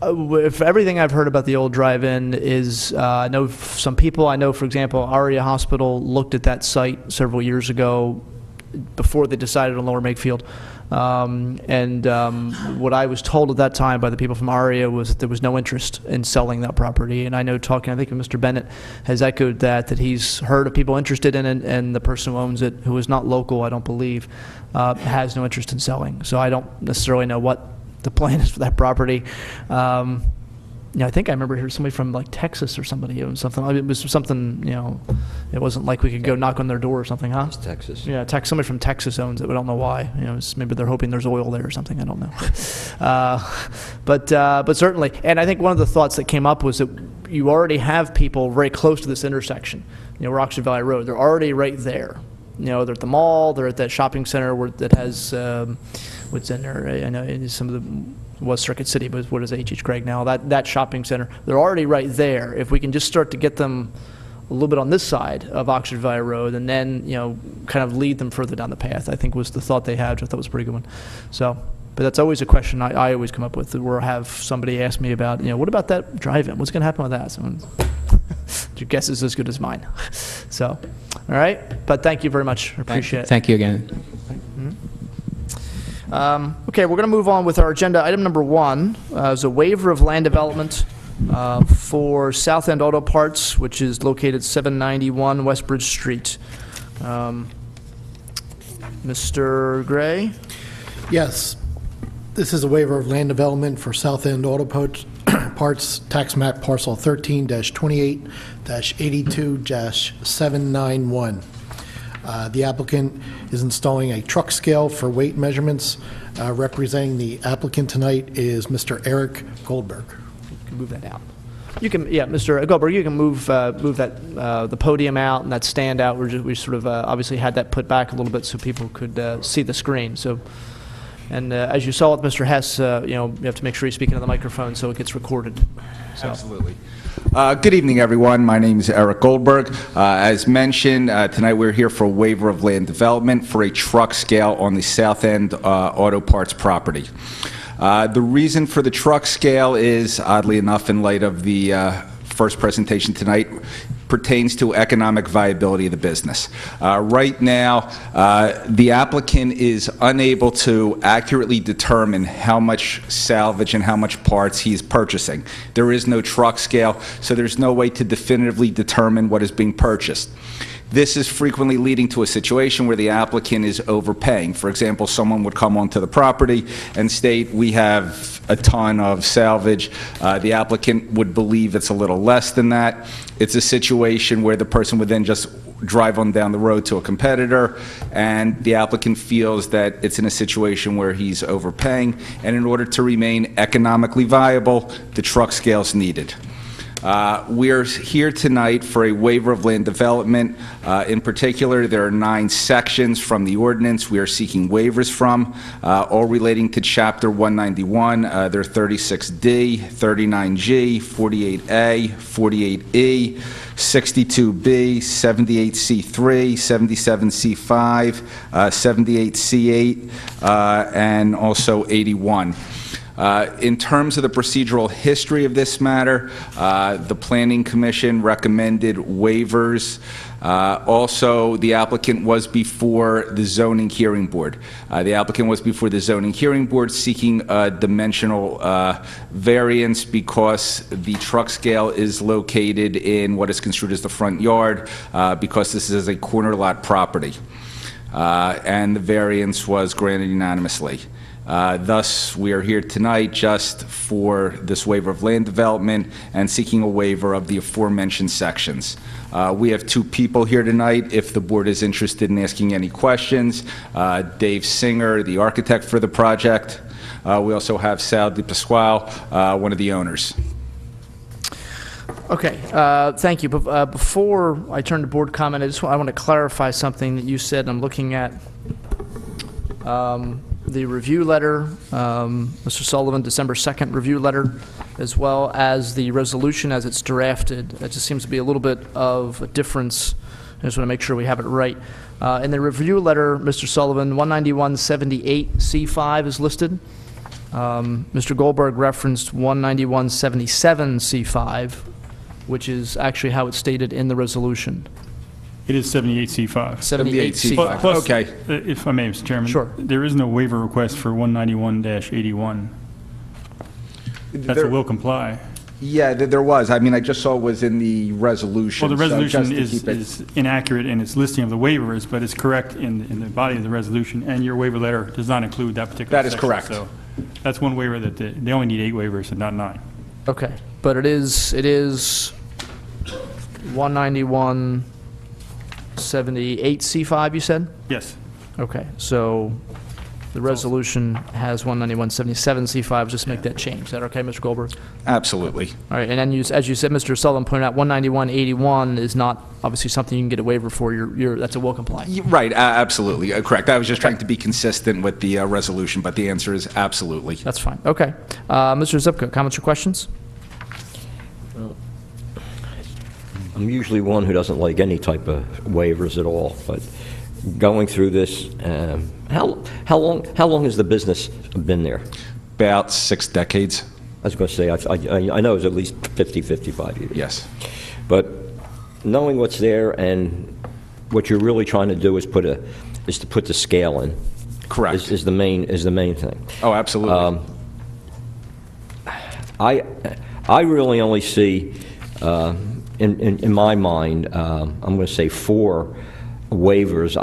If everything I've heard about the old drive-in is, I know some people, for example, Aria Hospital looked at that site several years ago before they decided on Lower Makefield. What I was told at that time by the people from Aria was that there was no interest in selling that property. And I know I think Mr. Bennett has echoed that he's heard of people interested in it, and the person who owns it, who is not local, I don't believe, has no interest in selling. So I don't necessarily know what the plan is for that property. I think I remember hearing somebody from Texas or somebody owned something. It was something, it wasn't like we could go knock on their door or something, huh? It's Texas. Yeah, somebody from Texas owns it. We don't know why. Maybe they're hoping there's oil there or something. I don't know. But certainly, and I think one of the thoughts that came up was that you already have people very close to this intersection, where Oxford Valley Road. They're already right there. They're at the mall. They're at that shopping center that has what's in there. I know some of the was Circuit City, but what is H.H. Craig now? That shopping center. They're already right there. If we can just start to get them a little bit on this side of Oxford Valley Road, and then kind of lead them further down the path, I think was the thought they had, which I thought was a pretty good one. So, but that's always a question I always come up with, or have somebody ask me about, what about that drive-in? What's going to happen with that? So, your guess is as good as mine. So, all right. But thank you very much. I appreciate it. Thank you again. Okay, we're going to move on with our agenda. Item number 1 is a waiver of land development for South End Auto Parts, which is located 791 Westbridge Street. Mr. Gray? Yes. This is a waiver of land development for South End Auto Parts, tax map parcel 13-28-82-791. The applicant is installing a truck scale for weight measurements. Representing the applicant tonight is Mr. Eric Goldberg. You can move that out. You can, yeah, Mr. Goldberg, you can move that the podium out and that stand out. We sort of obviously had that put back a little bit so people could see the screen. So, and as you saw with Mr. Hess, you have to make sure you speak into the microphone so it gets recorded. So. Absolutely. Good evening, everyone. My name is Eric Goldberg. As mentioned, tonight we're here for a waiver of land development for a truck scale on the South End Auto Parts property. The reason for the truck scale is, oddly enough, in light of the first presentation tonight, pertains to economic viability of the business. Right now, the applicant is unable to accurately determine how much salvage and how much parts he's purchasing. There is no truck scale, so there's no way to definitively determine what is being purchased. This is frequently leading to a situation where the applicant is overpaying. For example, someone would come onto the property and state, we have a ton of salvage. The applicant would believe it's a little less than that. It's a situation where the person would then just drive on down the road to a competitor, and the applicant feels that it's in a situation where he's overpaying, and in order to remain economically viable, the truck scale is needed. We're here tonight for a waiver of land development. In particular, there are 9 sections from the ordinance we are seeking waivers from, all relating to Chapter 191. They're 36D, 39G, 48A, 48E, 62B, 78C3, 77C5, 78C8, and also 81. In terms of the procedural history of this matter, the Planning Commission recommended waivers. Also, the applicant was before the Zoning Hearing Board. The applicant was before the Zoning Hearing Board seeking a dimensional variance because the truck scale is located in what is construed as the front yard, because this is a corner lot property. And the variance was granted unanimously. Thus, we are here tonight just for this waiver of land development and seeking a waiver of the aforementioned sections. We have 2 people here tonight. If the board is interested in asking any questions, Dave Singer, the architect for the project. We also have Sal DePasquale, one of the owners. Okay, thank you. Before I turn to board comment, I want to clarify something that you said. I'm looking at the review letter, Mr. Sullivan, December 2nd review letter, as well as the resolution as it's drafted. It just seems to be a little bit of a difference. I just want to make sure we have it right. In the review letter, Mr. Sullivan, 19178C5 is listed. Mr. Goldberg referenced 19177C5, which is actually how it's stated in the resolution. It is 78C5. 78C5. Plus, Okay. If I may, Mr. Chairman. Sure. There is no waiver request for 191-81. That's a will comply. Yeah, there was. I mean, I just saw it was in the resolution. Well, the so resolution just to keep it- is inaccurate in its listing of the waivers, but it's correct in the body of the resolution, and your waiver letter does not include that particular That is section. correct. So that's one waiver that they only need 8 waivers and not 9. Okay, but it is 19178C5, you said? Yes. Okay, so the resolution has 19177C5, just make that change. Is that okay, Mr. Goldberg? Absolutely. All right, and then as you said, Mr. Sullivan pointed out, 19181 is not obviously something you can get a waiver for. That's a will comply. Right, absolutely, correct. I was just trying to be consistent with the resolution, but the answer is absolutely. That's fine. Okay. Mr. Zupka, comments or questions? I'm usually one who doesn't like any type of waivers at all, but going through this, how long has the business been there? About 6 decades. I was going to say, I know it's at least 50, 55 years. Yes. But knowing what's there and what you're really trying to do is to put the scale in. Correct. Is the main thing. Oh, absolutely. I really only see, in my mind, I'm going to say 4 waivers.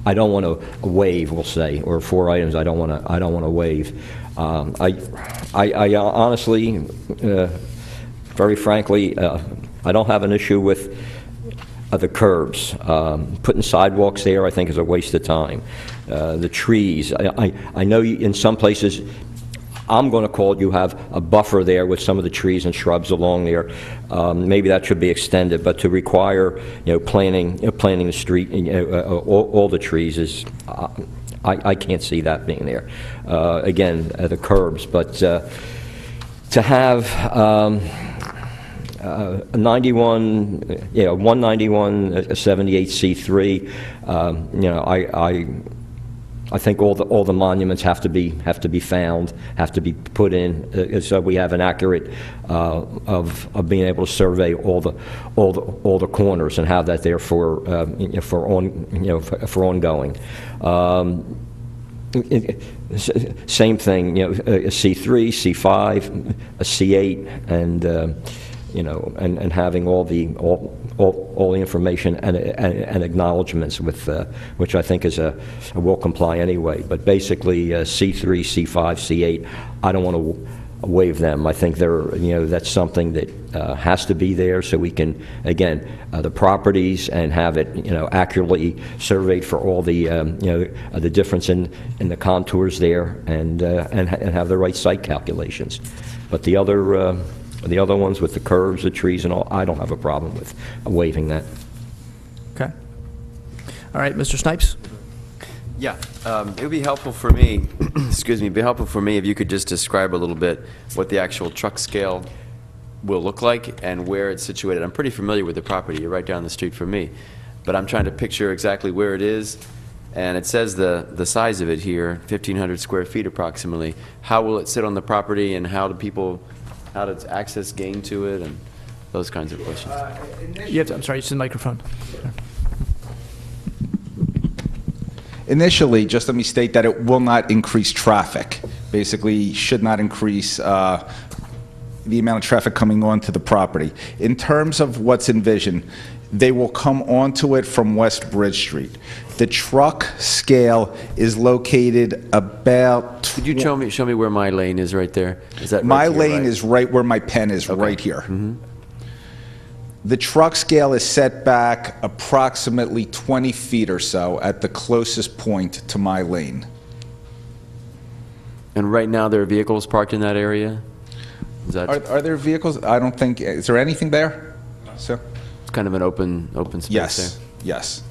I don't want to waive, we'll say, or 4 items I don't want to waive. I honestly, very frankly, I don't have an issue with the curbs. Putting sidewalks there, I think, is a waste of time. The trees, I know in some places, I'm going to call it, you have a buffer there with some of the trees and shrubs along there. Maybe that should be extended, but to require, planting the street, all the trees is, I can't see that being there. Again, the curbs, but to have 19178C3, I think all the monuments have to be found, have to be put in, so we have an accurate of being able to survey all the corners and have that there for ongoing. Same thing, a C3, C5, a C8, and and having all the information and acknowledgements with, which I think will comply anyway. But basically, C3, C5, C8, I don't want to waive them. I think that's something that has to be there, so we can, again, the properties, and have it, accurately surveyed for all the, the difference in the contours there, and have the right site calculations. But the other ones with the curves, the trees, and all, I don't have a problem with waiving that. Okay. All right, Mr. Snipes? Yeah, it would be helpful for me, excuse me, it'd be helpful for me if you could just describe a little bit what the actual truck scale will look like and where it's situated. I'm pretty familiar with the property. You're right down the street from me. But I'm trying to picture exactly where it is. And it says the size of it here, 1,500 square feet approximately. How will it sit on the property, and how does access gain to it, and those kinds of questions? I'm sorry, it's the microphone. Initially, just let me state that it will not increase traffic. Basically, should not increase the amount of traffic coming onto the property. In terms of what's envisioned, they will come onto it from West Bridge Street. The truck scale is located about... Could you show me where my lane is right there? Is that right my here, lane right? is right where my pen is, Okay. right here. Mm-hmm. The truck scale is set back approximately 20 feet or so at the closest point to my lane. And right now, there are vehicles parked in that area? Is that Are there vehicles? I don't think, is there anything there? So, it's kind of an open space yes, there? yes.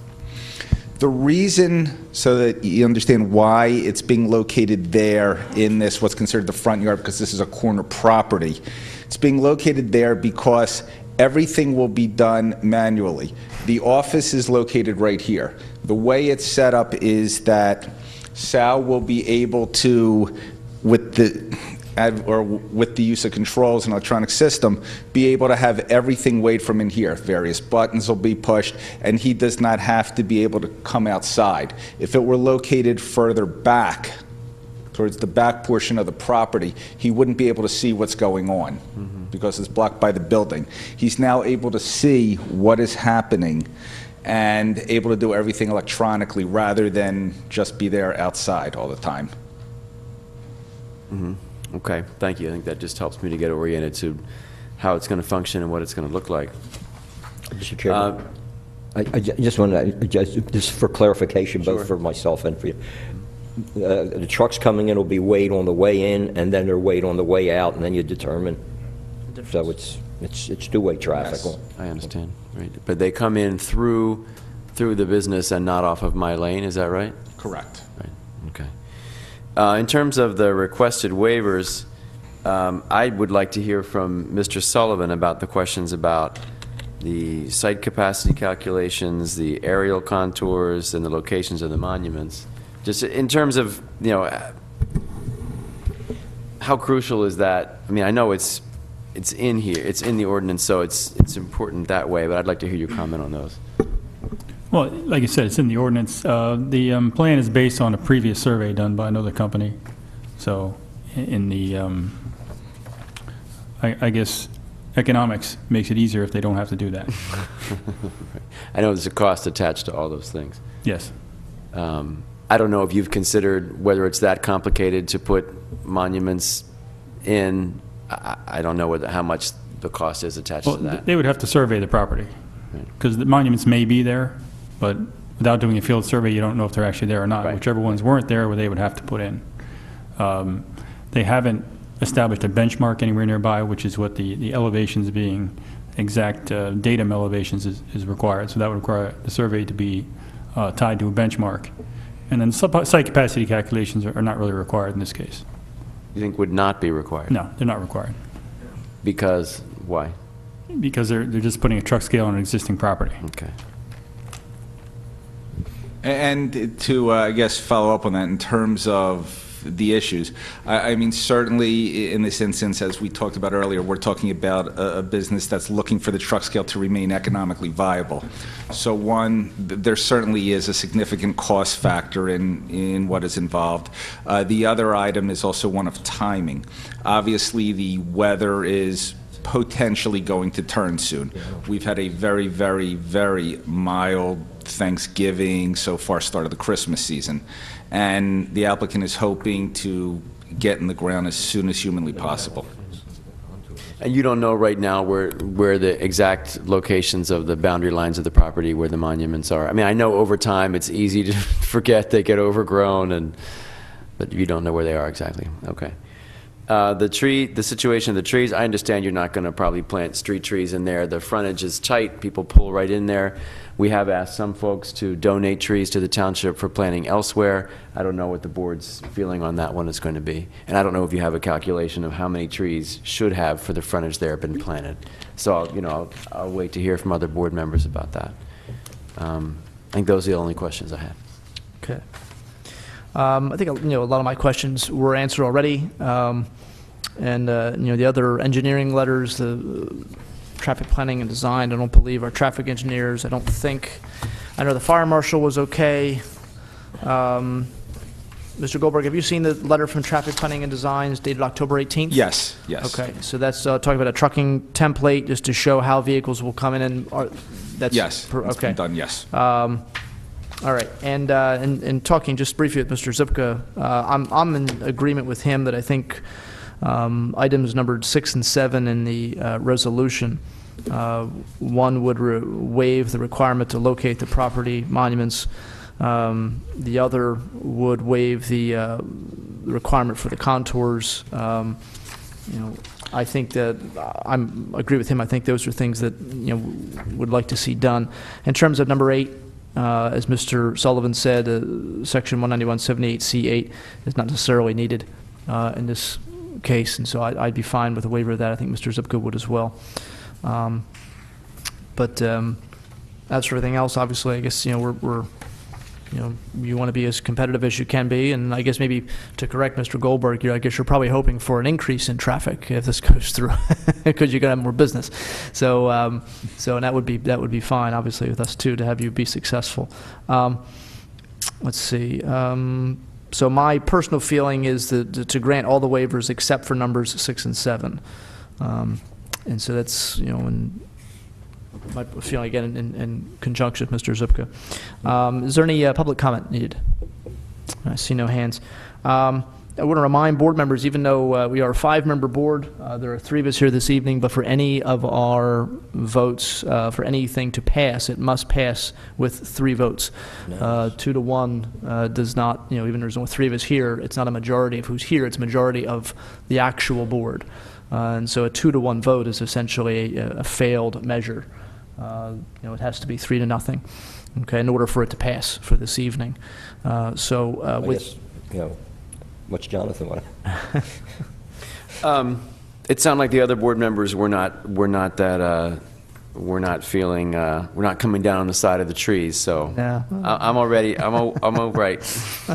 The reason, so that you understand why it's being located there in this, what's considered the front yard, because this is a corner property, it's being located there because everything will be done manually. The office is located right here. The way it's set up is that Sal will be able to, with the use of controls and electronic system, be able to have everything weighed from in here. Various buttons will be pushed, and he does not have to be able to come outside. If it were located further back, towards the back portion of the property, he wouldn't be able to see what's going on because it's blocked by the building. He's now able to see what is happening and able to do everything electronically rather than just be there outside all the time. Okay, thank you. I think that just helps me to get oriented to how it's going to function and what it's going to look like. Mr. Chairman, I just want to, just for clarification, both for myself and for you. The trucks coming in will be weighed on the way in, and then they're weighed on the way out, and then you determine. So it's two-way traffic. Yes. I understand, right? But they come in through the business and not off of my lane, is that right? Correct. Right, okay. In terms of the requested waivers, I would like to hear from Mr. Sullivan about the questions about the site capacity calculations, the aerial contours, and the locations of the monuments. Just in terms of, how crucial is that? I mean, I know it's in here, it's in the ordinance, so it's important that way, but I'd like to hear your comment on those. Well, like I said, it's in the ordinance. The plan is based on a previous survey done by another company. So in the, I guess, economics makes it easier if they don't have to do that. I know there's a cost attached to all those things. Yes. I don't know if you've considered whether it's that complicated to put monuments in. I don't know how much the cost is attached Well, to that. they would have to survey the property, because the monuments may be there, but without doing a field survey, you don't know if they're actually there or not. Right. Whichever ones weren't there, they would have to put in. They haven't established a benchmark anywhere nearby, which is what the elevations being exact datum elevations is required. So that would require the survey to be tied to a benchmark. And then site capacity calculations are not really required in this case. You think would not be required? No, they're not required, Because, why? because they're just putting a truck scale on an existing property. Okay. And to, I guess, follow up on that in terms of the issues, I mean, certainly in this instance, as we talked about earlier, we're talking about a business that's looking for the truck scale to remain economically viable. So one, there certainly is a significant cost factor in what is involved. The other item is also one of timing. Obviously, the weather is potentially going to turn soon. We've had a very, very, very mild Thanksgiving, so far start of the Christmas season. And the applicant is hoping to get in the ground as soon as humanly possible. And you don't know right now where the exact locations of the boundary lines of the property, where the monuments are? I mean, I know over time it's easy to forget, they get overgrown, but you don't know where they are exactly. Okay. The situation of the trees, I understand you're not going to probably plant street trees in there. The frontage is tight, people pull right in there. We have asked some folks to donate trees to the township for planting elsewhere. I don't know what the board's feeling on that one is going to be. And I don't know if you have a calculation of how many trees should have for the frontage there been planted. So, I'll wait to hear from other board members about that. I think those are the only questions I have. Okay. I think, a lot of my questions were answered already. The other engineering letters, the traffic planning and design, I don't believe are traffic engineers. I know the fire marshal was okay. Mr. Goldberg, have you seen the letter from traffic planning and design dated October 18th? Yes. Okay, so that's talking about a trucking template just to show how vehicles will come in and that's Yes. It's okay. been done, yes. All right, and talking just briefly with Mr. Zupka, I'm in agreement with him that I think items numbered 6 and 7 in the resolution, one would waive the requirement to locate the property monuments. The other would waive the requirement for the contours. I think that I agree with him. I think those are things that would like to see done. In terms of number 8. As Mr. Sullivan said, Section 19178C8 is not necessarily needed in this case, and so I'd be fine with a waiver of that. I think Mr. Zupka would as well. But as for everything else, obviously, I guess we're you want to be as competitive as you can be, and I guess maybe to correct Mr. Goldberg, I guess you're probably hoping for an increase in traffic if this goes through, because you're going to have more business. So and that would be fine, obviously, with us too, to have you be successful. Let's see. So my personal feeling is that to grant all the waivers except for numbers 6 and 7, and so that's my feeling again in conjunction with Mr. Zupka. Is there any public comment needed? I see no hands. I want to remind board members, even though we are a 5-member board, there are 3 of us here this evening, but for any of our votes, for anything to pass, it must pass with 3 votes. Nice. 2 to 1 does not, even there's only 3 of us here, it's not a majority of who's here, it's a majority of the actual board. And so a 2 to 1 vote is essentially a failed measure. It has to be 3 to 0, okay, in order for it to pass for this evening. I guess, what's Jonathan want? It sounded like the other board members were not feeling, we're not coming down on the side of the trees. So yeah. I'm all right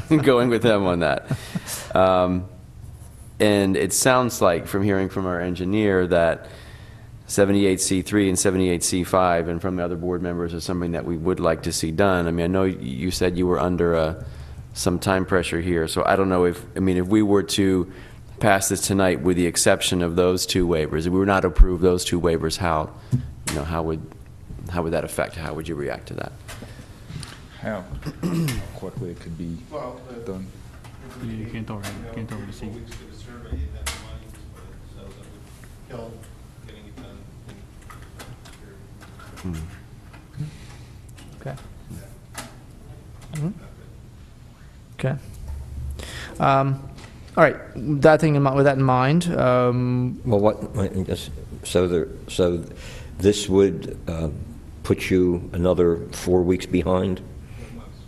going with them on that. And it sounds like, from hearing from our engineer, that 78C3 and 78C5, and from the other board members, is something that we would like to see done. I mean, I know you said you were under some time pressure here, so I don't know if we were to pass this tonight with the exception of those 2 waivers, if we were not to approve those 2 waivers, how would that affect? How would you react to that? How quickly it could be done? You can't over the seat. Okay. Mm-hmm. Okay. All right. With that in mind. Well, so this would put you another 4 weeks behind?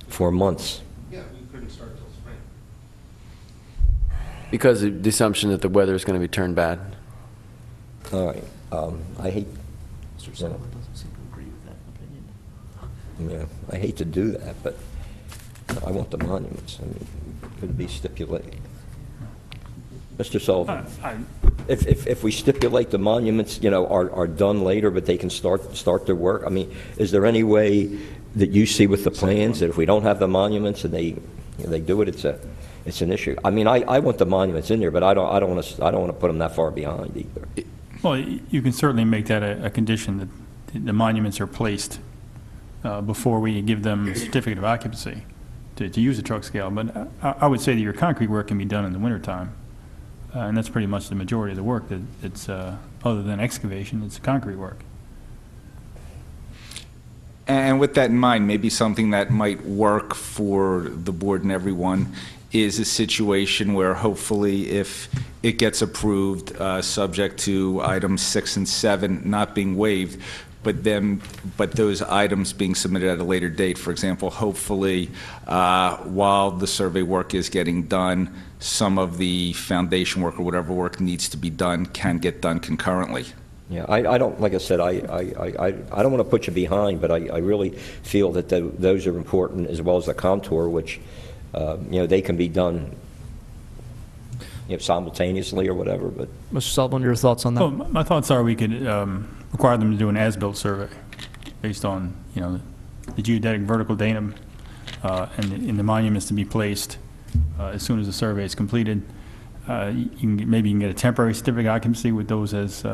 4 months. Yeah, we couldn't start till spring. Because of the assumption that the weather is going to be turned bad. All right. I hate. Mr. Sullivan doesn't seem to agree with that opinion. Yeah, I hate to do that, but I want the monuments. Could it be stipulated? Mr. Sullivan, if we stipulate the monuments, are done later, but they can start their work. Is there any way that you see with the plans that if we don't have the monuments and they do it, it's an issue? I want the monuments in there, but I don't want to put them that far behind either. Well, you can certainly make that a condition that the monuments are placed before we give them a certificate of occupancy to use the truck scale. But I would say that your concrete work can be done in the wintertime. And that's pretty much the majority of the work that's, other than excavation, it's concrete work. And with that in mind, maybe something that might work for the board and everyone is a situation where hopefully if it gets approved, subject to items 6 and 7 not being waived, but those items being submitted at a later date, for example, hopefully while the survey work is getting done, some of the foundation work or whatever work needs to be done can get done concurrently. Yeah, I don't, like I said, I don't want to put you behind, but I really feel that those are important, as well as the contour, which, they can be done, simultaneously or whatever, but. Mr. Sullivan, your thoughts on that? Well, my thoughts are we could require them to do an as-built survey based on, the geodetic vertical datum and the monuments to be placed as soon as the survey is completed. Maybe you can get a temporary certificate of occupancy with those as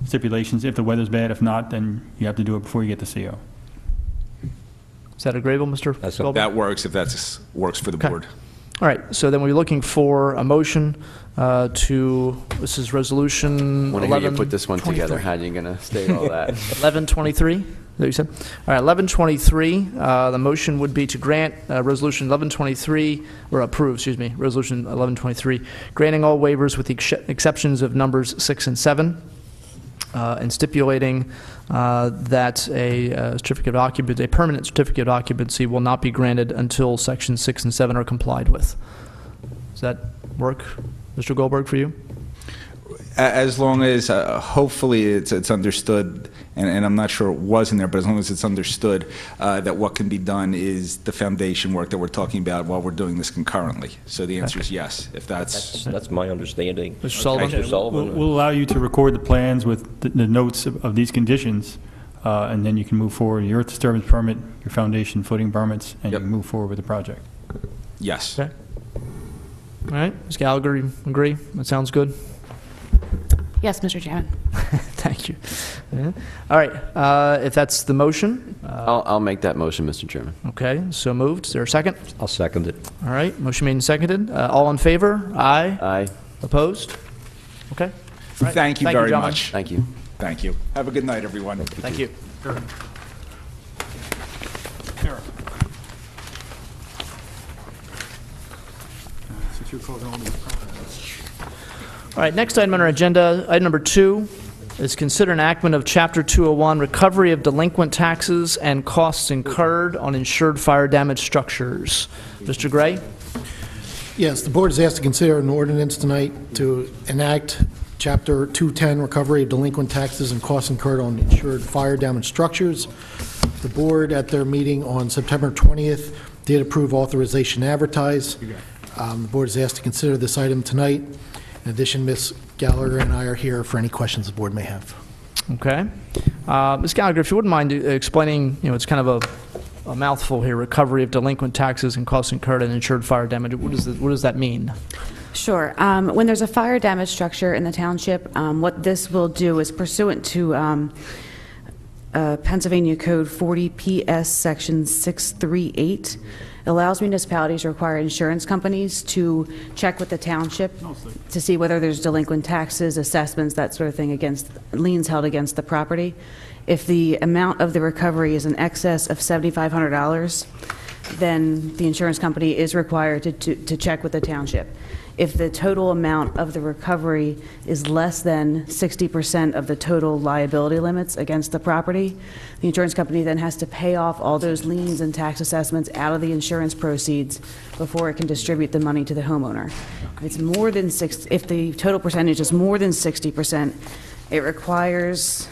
stipulations if the weather's bad. If not, then you have to do it before you get the CO. Is that agreeable, Mr. Goldberg? That works if that works for the board. All right, so then we're looking for a motion this is resolution 1123. Want to hear you put this one together. How are you going to state all that? 1123, is that what you said? All right, 1123, the motion would be to grant resolution 1123, or approve, excuse me, resolution 1123, granting all waivers with the exceptions of numbers 6 and 7, and stipulating that a certificate of occupancy, a permanent certificate of occupancy will not be granted until sections 6 and 7 are complied with. Does that work, Mr. Goldberg, for you? As long as hopefully it's understood, and I'm not sure it was in there, but as long as it's understood that what can be done is the foundation work that we're talking about while we're doing this concurrently. So the answer is yes, if that's my understanding. Mr. Sullivan? Mr. Sullivan. We'll allow you to record the plans with the notes of these conditions, and then you can move forward. Your earth disturbance permit, your foundation footing permits, and you can move forward with the project. yes. Okay. All right, Ms. Gallagher, you agree? That sounds good? Yes, Mr. Chairman. Thank you. Yeah. All right, if that's the motion. I'll make that motion, Mr. Chairman. Okay, so moved. Is there a second? I'll second it. All right, motion made and seconded. All in favor? Aye. Aye. Opposed? Okay. All right. Thank you very gentlemen. much. Thank you. Thank you. Have a good night, everyone. Thank you. All right, next item on our agenda, item number 2, is consider enactment of Chapter 201, recovery of delinquent taxes and costs incurred on insured fire damage structures. Mr. Gray? Yes, the board is asked to consider an ordinance tonight to enact Chapter 210, recovery of delinquent taxes and costs incurred on insured fire damage structures. The board, at their meeting on September 20th, did approve authorization to advertise. The board is asked to consider this item tonight. In addition, Ms. Gallagher and I are here for any questions the board may have. Okay. Ms. Gallagher, if you wouldn't mind explaining, it's kind of a mouthful here, recovery of delinquent taxes and costs incurred on insured fire damage. What does that mean? Sure. When there's a fire damage structure in the township, what this will do is pursuant to Pennsylvania Code 40 PS Section 638, allows municipalities to require insurance companies to check with the township to see whether there's delinquent taxes, assessments, that sort of thing, against liens held against the property. If the amount of the recovery is in excess of $7,500, then the insurance company is required to check with the township. If the total amount of the recovery is less than 60% of the total liability limits against the property, the insurance company then has to pay off all those liens and tax assessments out of the insurance proceeds before it can distribute the money to the homeowner. If the total percentage is more than 60%, it requires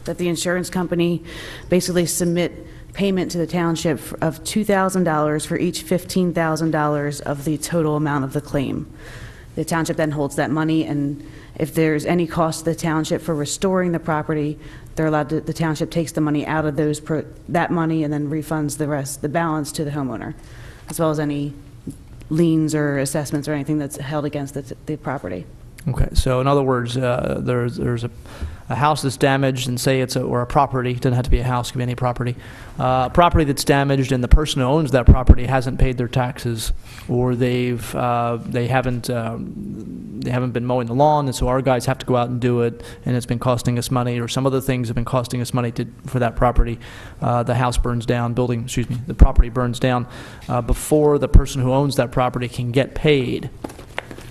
that the insurance company basically submit payment to the township of $2,000 for each $15,000 of the total amount of the claim. The township then holds that money, and if there's any cost to the township for restoring the property, the township takes the money out of that money and then refunds the balance to the homeowner, as well as any liens or assessments or anything that's held against the property. Okay, so in other words, there's a house that's damaged, and say it's or a property, it doesn't have to be a house, it can be any property, property that's damaged, and the person who owns that property hasn't paid their taxes, or they haven't been mowing the lawn, and so our guys have to go out and do it, and it's been costing us money, or some other things have been costing us money for that property. The house burns down, the property burns down. Before the person who owns that property can get paid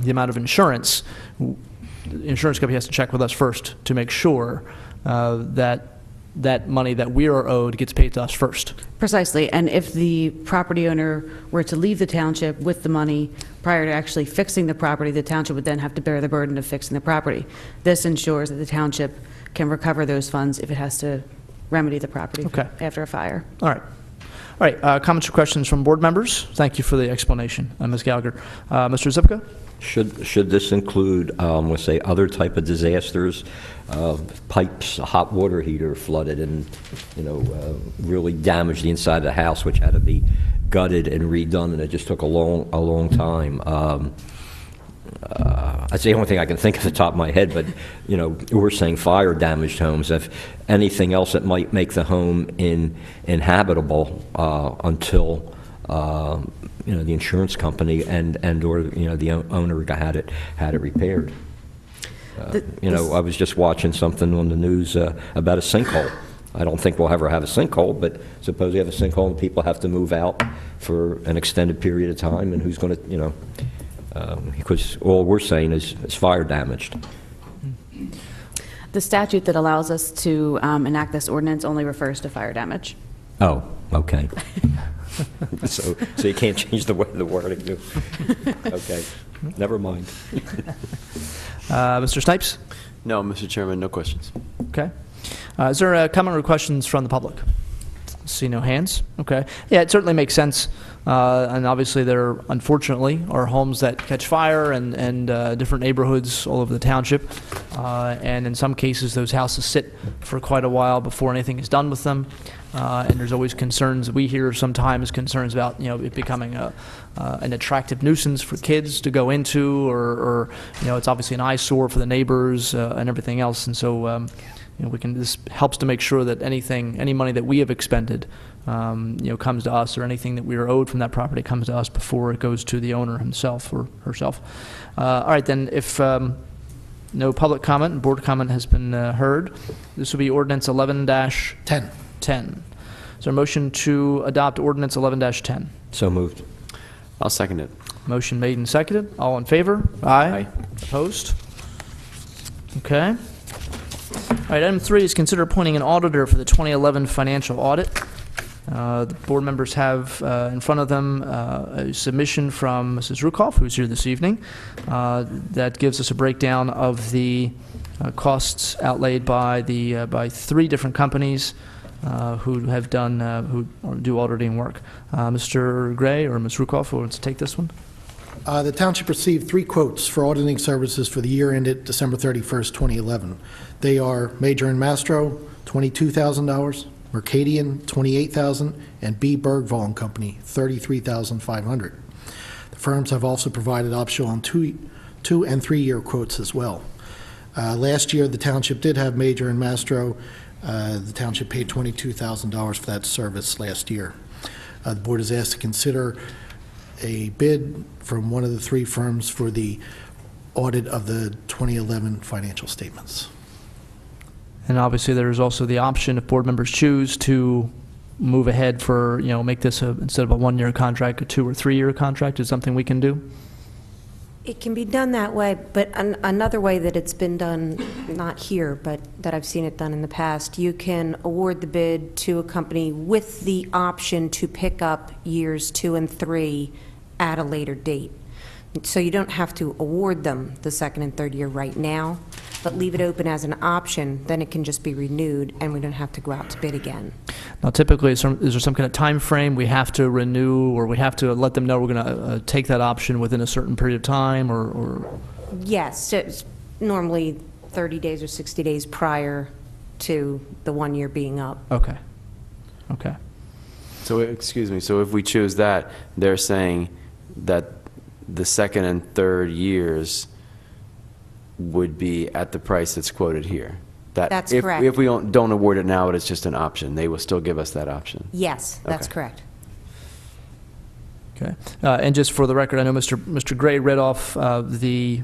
the amount of insurance, the insurance company has to check with us first to make sure that money that we are owed gets paid to us first. Precisely, and if the property owner were to leave the township with the money prior to actually fixing the property, the township would then have to bear the burden of fixing the property. This ensures that the township can recover those funds if it has to remedy the property after a fire. All right. All right, comments or questions from board members? Thank you for the explanation, Ms. Gallagher. Mr. Zipka? Should this include, let's say, other type of disasters, pipes, a hot water heater flooded and, really damaged the inside of the house, which had to be gutted and redone, and it just took a long time. That's the only thing I can think of at the top of my head, but, we're saying fire damaged homes. If anything else that might make the home inhabitable until the insurance company or the owner had it repaired. I was just watching something on the news about a sinkhole. I don't think we'll ever have a sinkhole, but suppose we have a sinkhole and people have to move out for an extended period of time, and who's going to, because all we're saying is fire damaged. The statute that allows us to enact this ordinance only refers to fire damage. Oh, okay. So you can't change the wording. Okay, never mind. Mr. Snipes? No, Mr. Chairman, no questions. Okay. Is there a comment or questions from the public? See no hands. Okay. Yeah, it certainly makes sense. And obviously there, unfortunately, are homes that catch fire and different neighborhoods all over the township. And in some cases, those houses sit for quite a while before anything is done with them. And there's always concerns. We hear sometimes concerns about, it becoming an attractive nuisance for kids to go into, or it's obviously an eyesore for the neighbors and everything else. And so, this helps to make sure that any money that we have expended, comes to us, or anything that we are owed from that property comes to us before it goes to the owner himself or herself. All right, then, if no public comment and board comment has been heard, this will be ordinance 11-10. Is there a motion to adopt ordinance 11-10? So moved. I'll second it. Motion made and seconded. All in favor? Aye. Opposed? Okay. All right, item 3 is consider appointing an auditor for the 2011 financial audit. The board members have in front of them a submission from Mrs. Rukoff, who's here this evening, that gives us a breakdown of the costs outlaid by 3 different companies who have done who do auditing work. Mr. Gray or Ms. Rukoff wants to take this one. The township received 3 quotes for auditing services for the year ended December 31st, 2011. They are Major and Mastro, $22,000, Mercadian, $28,000, and B. Bergvall and Company, $33,500. The firms have also provided optional on 2- and 3-year quotes as well. Last year, the township did have Major and Mastro. The township paid $22,000 for that service last year. The board is asked to consider a bid from one of the 3 firms for the audit of the 2011 financial statements. And obviously, there's also the option, if board members choose, to move ahead for, make this instead of a 1-year contract, a 2- or 3-year contract. Is something we can do? It can be done that way, but another way that it's been done, not here, but that I've seen it done in the past, you can award the bid to a company with the option to pick up years 2 and 3 at a later date. So you don't have to award them the 2nd and 3rd year right now, but leave it open as an option, then it can just be renewed and we don't have to go out to bid again. Now, typically, is there some kind of time frame we have to renew, or we have to let them know we're going to take that option within a certain period of time, or? Yes, it's normally 30 days or 60 days prior to the 1 year being up. Okay. Okay. So, excuse me, so if we choose that, they're saying that the 2nd and 3rd years would be at the price that's quoted here. That's if, correct. If we don't award it now, it's just an option. They will still give us that option. Yes, that's Okay. correct. Okay. And just for the record, I know Mr. Gray read off the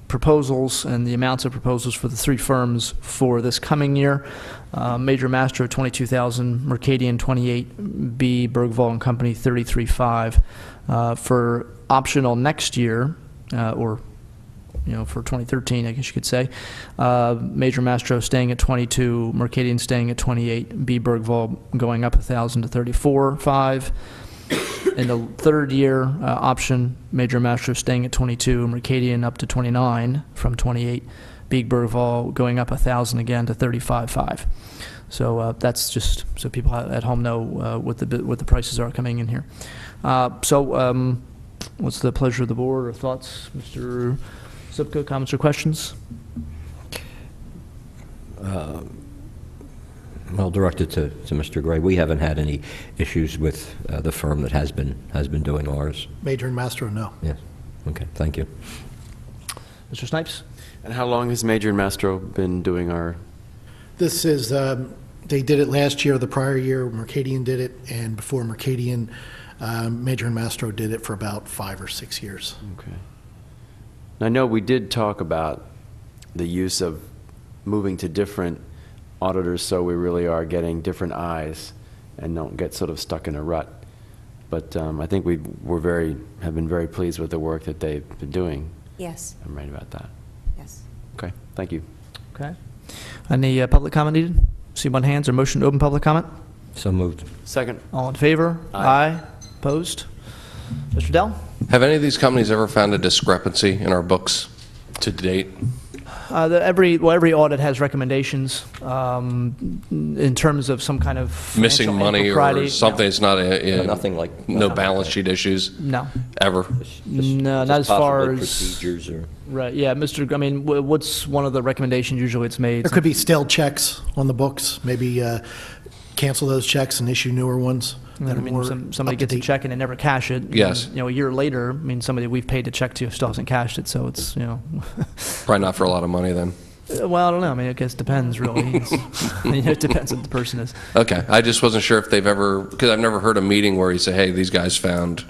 proposals and the amounts of proposals for the three firms for this coming year. Major Mastro, $22,000, Mercadian, $28,000, B. Bergvall and Company, $33,500. For optional next year, or for 2013, I guess you could say, Major Mastro staying at $22,000, Mercadian staying at $28,000, B. Bergvall going up $1,000 to $34,500. In the third year option, Major Mastro staying at $22,000, Mercadian up to $29,000 from $28,000, B. Bergvall going up $1,000 again to $35,500. So that's just so people at home know what the prices are coming in here. What's the pleasure of the board or thoughts, Mr. Zupka? Comments or questions? Well, directed to Mr. Gray, we haven't had any issues with the firm that has been doing ours. Major and Mastro, no. Yes. Okay, thank you. Mr. Snipes? And how long has Major and Mastro been doing our? This is, they did it last year, the prior year, Mercadian did it, and before Mercadian, Major and Mastro did it for about 5 or 6 years. Okay. I know we did talk about the use of moving to different auditors, so we really are getting different eyes and don't get sort of stuck in a rut. But I think have been very pleased with the work that they've been doing. Yes, I'm right about that. yes. Okay, thank you. Okay. Any public comment needed? See one hands or motion to open public comment? So moved. Second. All in favor? Aye. Opposed? Mr. Dell? Have any of these companies ever found a discrepancy in our books to date? Every audit has recommendations in terms of some kind of Missing financial money impropriety. or something that's not Nothing like no balance sheet issues? No. Ever? No, not as Just far possibly as... procedures or... Right, yeah, what's one of the recommendations usually it's made? There could be stale checks on the books, maybe cancel those checks and issue newer ones. that are more Somebody gets a up-to-date. check and they never cash it. Yes. And, a year later, somebody we've paid a check to still hasn't cashed it, so it's, Probably not for a lot of money then. Well, I don't know. I guess it depends, really. It depends on the person is. Okay, I just wasn't sure if they've ever, because I've never heard a meeting where you say, hey, these guys found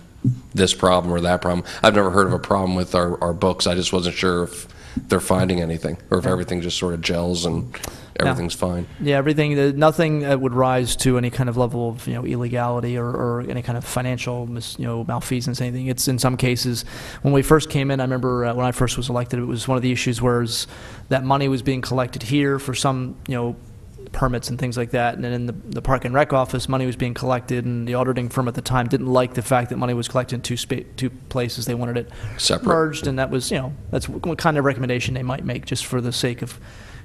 this problem or that problem. I've never heard of a problem with our books. I just wasn't sure if they're finding anything or if everything just sort of gels and everything's fine. Yeah, nothing that would rise to any kind of level of illegality or any kind of financial malfeasance, anything. It's in some cases, when we first came in, I remember when I first was elected, it was one of the issues was that money was being collected here for some permits and things like that, and then in the Park and Rec office, money was being collected, and the auditing firm at the time didn't like the fact that money was collected in two places. They wanted it Separate. merged, and that was that's what kind of recommendation they might make just for the sake of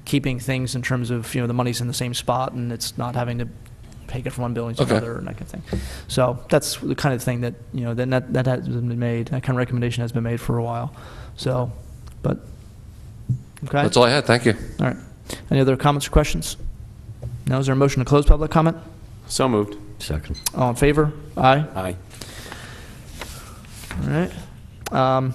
keeping things in terms of the money's in the same spot and it's not having to take it from one building to another and that kind of thing. So that's the kind of thing that that has been made. That kind of recommendation has been made for a while. So, but okay. That's all I had. Thank you. All right. Any other comments or questions? No. Is there a motion to close public comment? So moved. Second. All in favor? Aye. Aye. All right.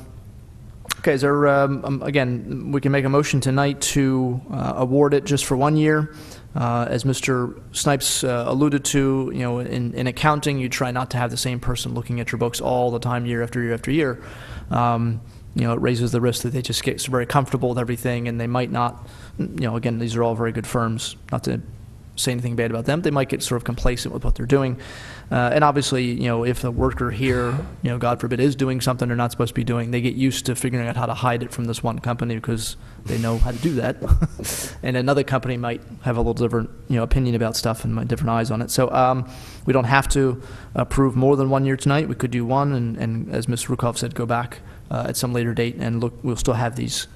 Okay, is there, again, we can make a motion tonight to award it just for 1 year. As Mr. Snipes alluded to, in accounting, you try not to have the same person looking at your books all the time, year after year after year. It raises the risk that they just get very comfortable with everything and they might not, again, these are all very good firms, not to say anything bad about them. They might get sort of complacent with what they're doing. And obviously, if the worker here, God forbid, is doing something they're not supposed to be doing, they get used to figuring out how to hide it from this one company because they know how to do that. And another company might have a little different, opinion about stuff and might different eyes on it. So we don't have to approve more than 1 year tonight. We could do one, and as Ms. Rukov said, go back at some later date and look. We'll still have these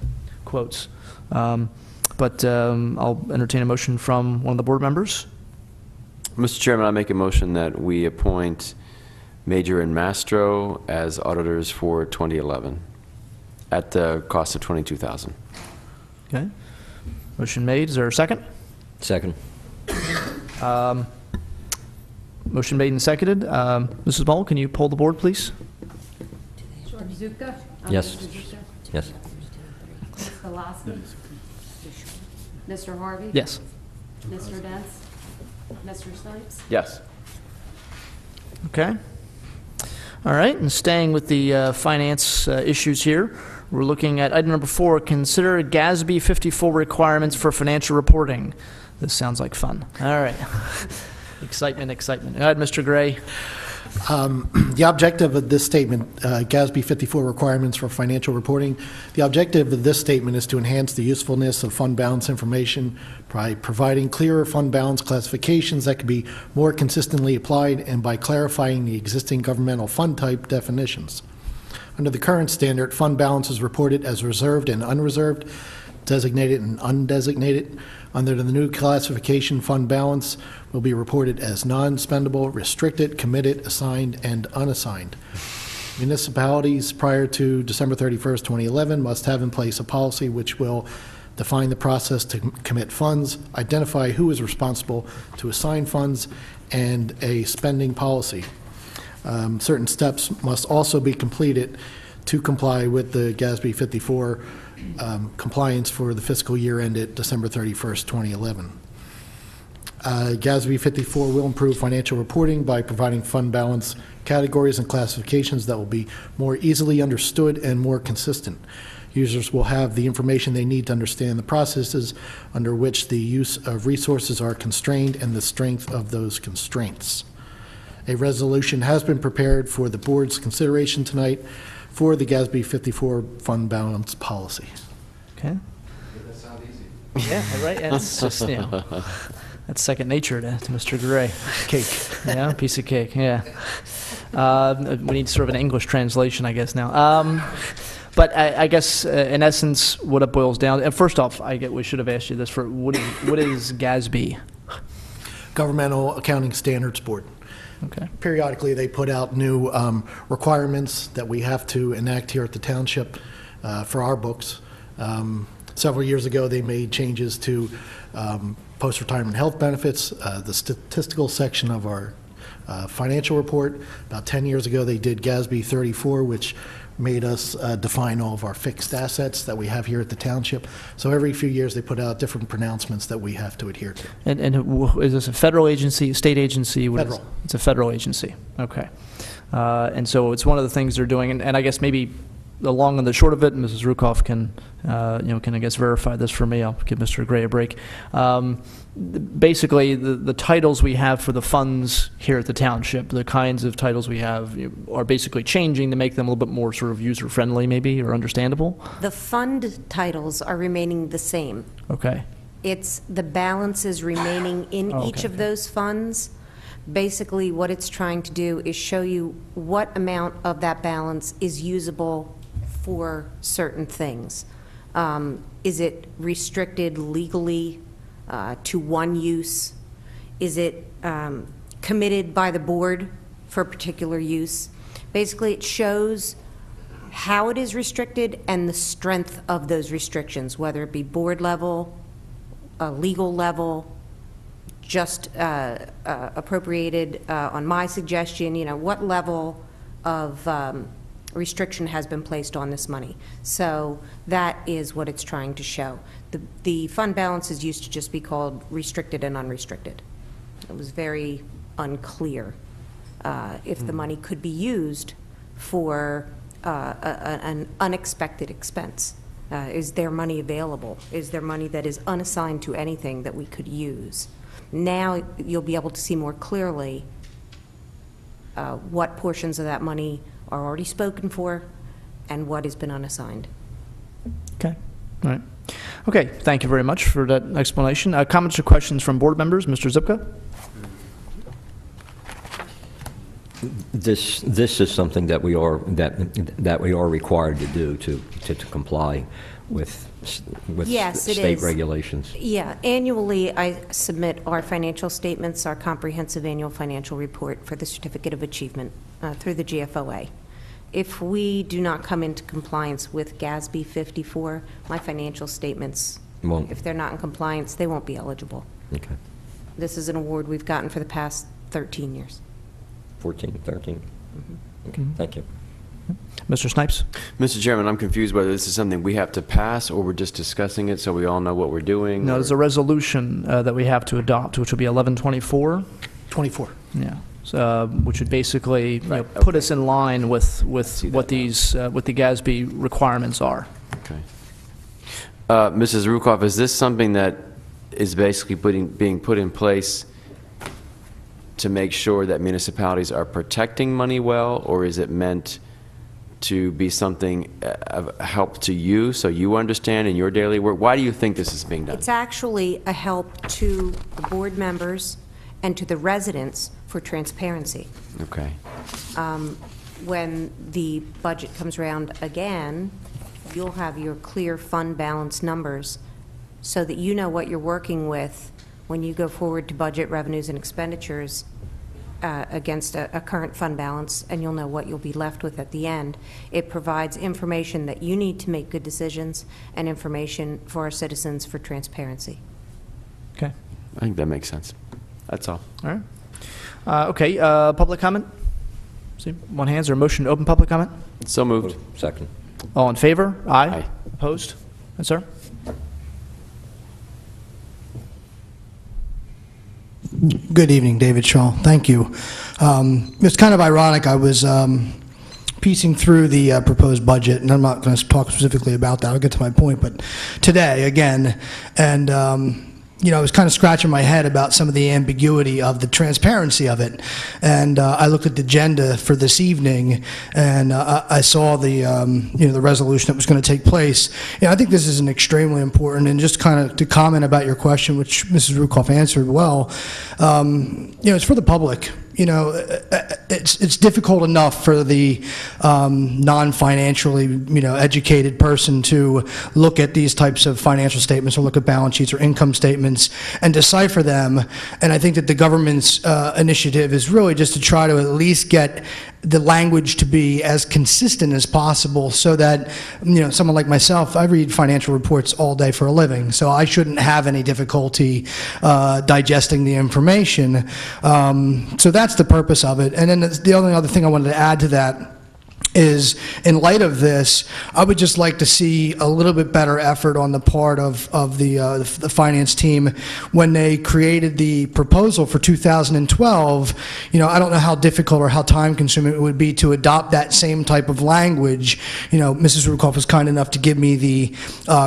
quotes. But I'll entertain a motion from one of the board members. Mr. Chairman, I make a motion that we appoint Major and Mastro as auditors for 2011 at the cost of $22,000. Okay. Motion made. Is there a second? Second. Motion made and seconded. Mrs. Mull, can you poll the board, please? Zupka? Yes. Yes. Ms. Velazquez? Mr. Harvey? Yes. Mr. Dents? Mr. Snipes? Yes. Okay. All right, and staying with the finance issues here, we're looking at item number 4, consider GASB 54 requirements for financial reporting. This sounds like fun. All right. Excitement, excitement. All right, Mr. Gray. The objective of this statement, GASB 54 requirements for financial reporting, the objective of this statement is to enhance the usefulness of fund balance information by providing clearer fund balance classifications that can be more consistently applied and by clarifying the existing governmental fund type definitions. Under the current standard, fund balance is reported as reserved and unreserved, designated and undesignated. Under the new classification, fund balance will be reported as non-spendable, restricted, committed, assigned, and unassigned. Municipalities prior to December 31st, 2011 must have in place a policy which will define the process to commit funds, identify who is responsible to assign funds, and a spending policy. Certain steps must also be completed to comply with the GASB 54 compliance for the fiscal year ended December 31st, 2011. GASB 54 will improve financial reporting by providing fund balance categories and classifications that will be more easily understood and more consistent. Users will have the information they need to understand the processes under which the use of resources are constrained and the strength of those constraints. A resolution has been prepared for the board's consideration tonight for the GASB 54 fund balance policy. Okay. That sounds easy. Yeah, right. Yeah, it's just, you know, that's second nature to Mr. Gray. Cake. Yeah, piece of cake. Yeah. We need sort of an English translation, I guess, now. But I guess, in essence, what it boils down to, first off, we should have asked you this, what is GASB? Governmental Accounting Standards Board. Okay. Periodically, they put out new requirements that we have to enact here at the township for our books. Several years ago, they made changes to post-retirement health benefits, the statistical section of our financial report. About 10 years ago, they did GASB 34, which made us define all of our fixed assets that we have here at the township. So every few years, they put out different pronouncements that we have to adhere to. And is this a federal agency, a state agency? What Federal. It's a federal agency. Okay. And so it's one of the things they're doing, and I guess maybe the long and the short of it, and Mrs. Rukoff can, can I guess verify this for me. I'll give Mr. Gray a break. Basically, the titles we have for the funds here at the township, the kinds of titles we have, are basically changing to make them a little bit more sort of user-friendly, maybe, or understandable. The fund titles are remaining the same. Okay. It's the balances remaining in each of those funds. Basically, what it's trying to do is show you what amount of that balance is usable for certain things. Is it restricted legally to one use? Is it committed by the board for a particular use? Basically, it shows how it is restricted and the strength of those restrictions, whether it be board level, legal level, just appropriated on my suggestion, what level of restriction has been placed on this money. So that is what it's trying to show. The fund balances used to just be called restricted and unrestricted. It was very unclear if the money could be used for an unexpected expense. Is there money available? Is there money that is unassigned to anything that we could use? Now you'll be able to see more clearly what portions of that money are already spoken for and what has been unassigned. Okay. All right. Okay. Thank you very much for that explanation. Comments or questions from board members? Mr. Zupka? This is something that we are required to do to comply with Yes, it state is. regulations. Yeah, annually I submit our financial statements, our comprehensive annual financial report for the Certificate of Achievement through the GFOA. If we do not come into compliance with GASB 54, my financial statements, if they're not in compliance, they won't be eligible. Okay. This is an award we've gotten for the past 13 years. 14, 13? Mm-hmm. Okay, thank you. Mr. Snipes? Mr. Chairman, I'm confused whether this is something we have to pass or we're just discussing it so we all know what we're doing. No, or- there's a resolution that we have to adopt, which will be 1124. 24. Yeah, so, which would basically Right, put us in line with See what that now. these what the GASB requirements are. Okay. Mrs. Rukoff, is this something that is basically being put in place to make sure that municipalities are protecting money well, or is it meant to be something of help to you, so you understand in your daily work? Why do you think this is being done? It's actually a help to the board members and to the residents for transparency. Okay. When the budget comes around again, you'll have your clear fund balance numbers so that you know what you're working with when you go forward to budget revenues and expenditures against a current fund balance, and you'll know what you'll be left with at the end. It provides information that you need to make good decisions and information for our citizens for transparency. Okay. I think that makes sense. That's all. All right. Okay. Public comment. See, one hand. Is there a motion to open public comment? So moved. Second. All in favor? Aye. Aye. Opposed? Yes, sir. Good evening, David Shaw. Thank you. It's kind of ironic. I was piecing through the proposed budget, and I'm not going to talk specifically about that. I'll get to my point. But today, again, and I was kind of scratching my head about some of the ambiguity of the transparency of it. And I looked at the agenda for this evening, and I saw the the resolution that was going to take place. I think this is an extremely important, and just kind of to comment about your question, which Mrs. Rukoff answered well. It's for the public. It's difficult enough for the non-financially, educated person to look at these types of financial statements or look at balance sheets or income statements and decipher them. And I think that the government's initiative is really just to try to at least get the language to be as consistent as possible so that, someone like myself, I read financial reports all day for a living, so I shouldn't have any difficulty digesting the information. So that's the purpose of it. And then the only other thing I wanted to add to that is, in light of this, I would just like to see a little bit better effort on the part of the finance team when they created the proposal for 2012. I don't know how difficult or how time-consuming it would be to adopt that same type of language. Mrs. Rukoff was kind enough to give me the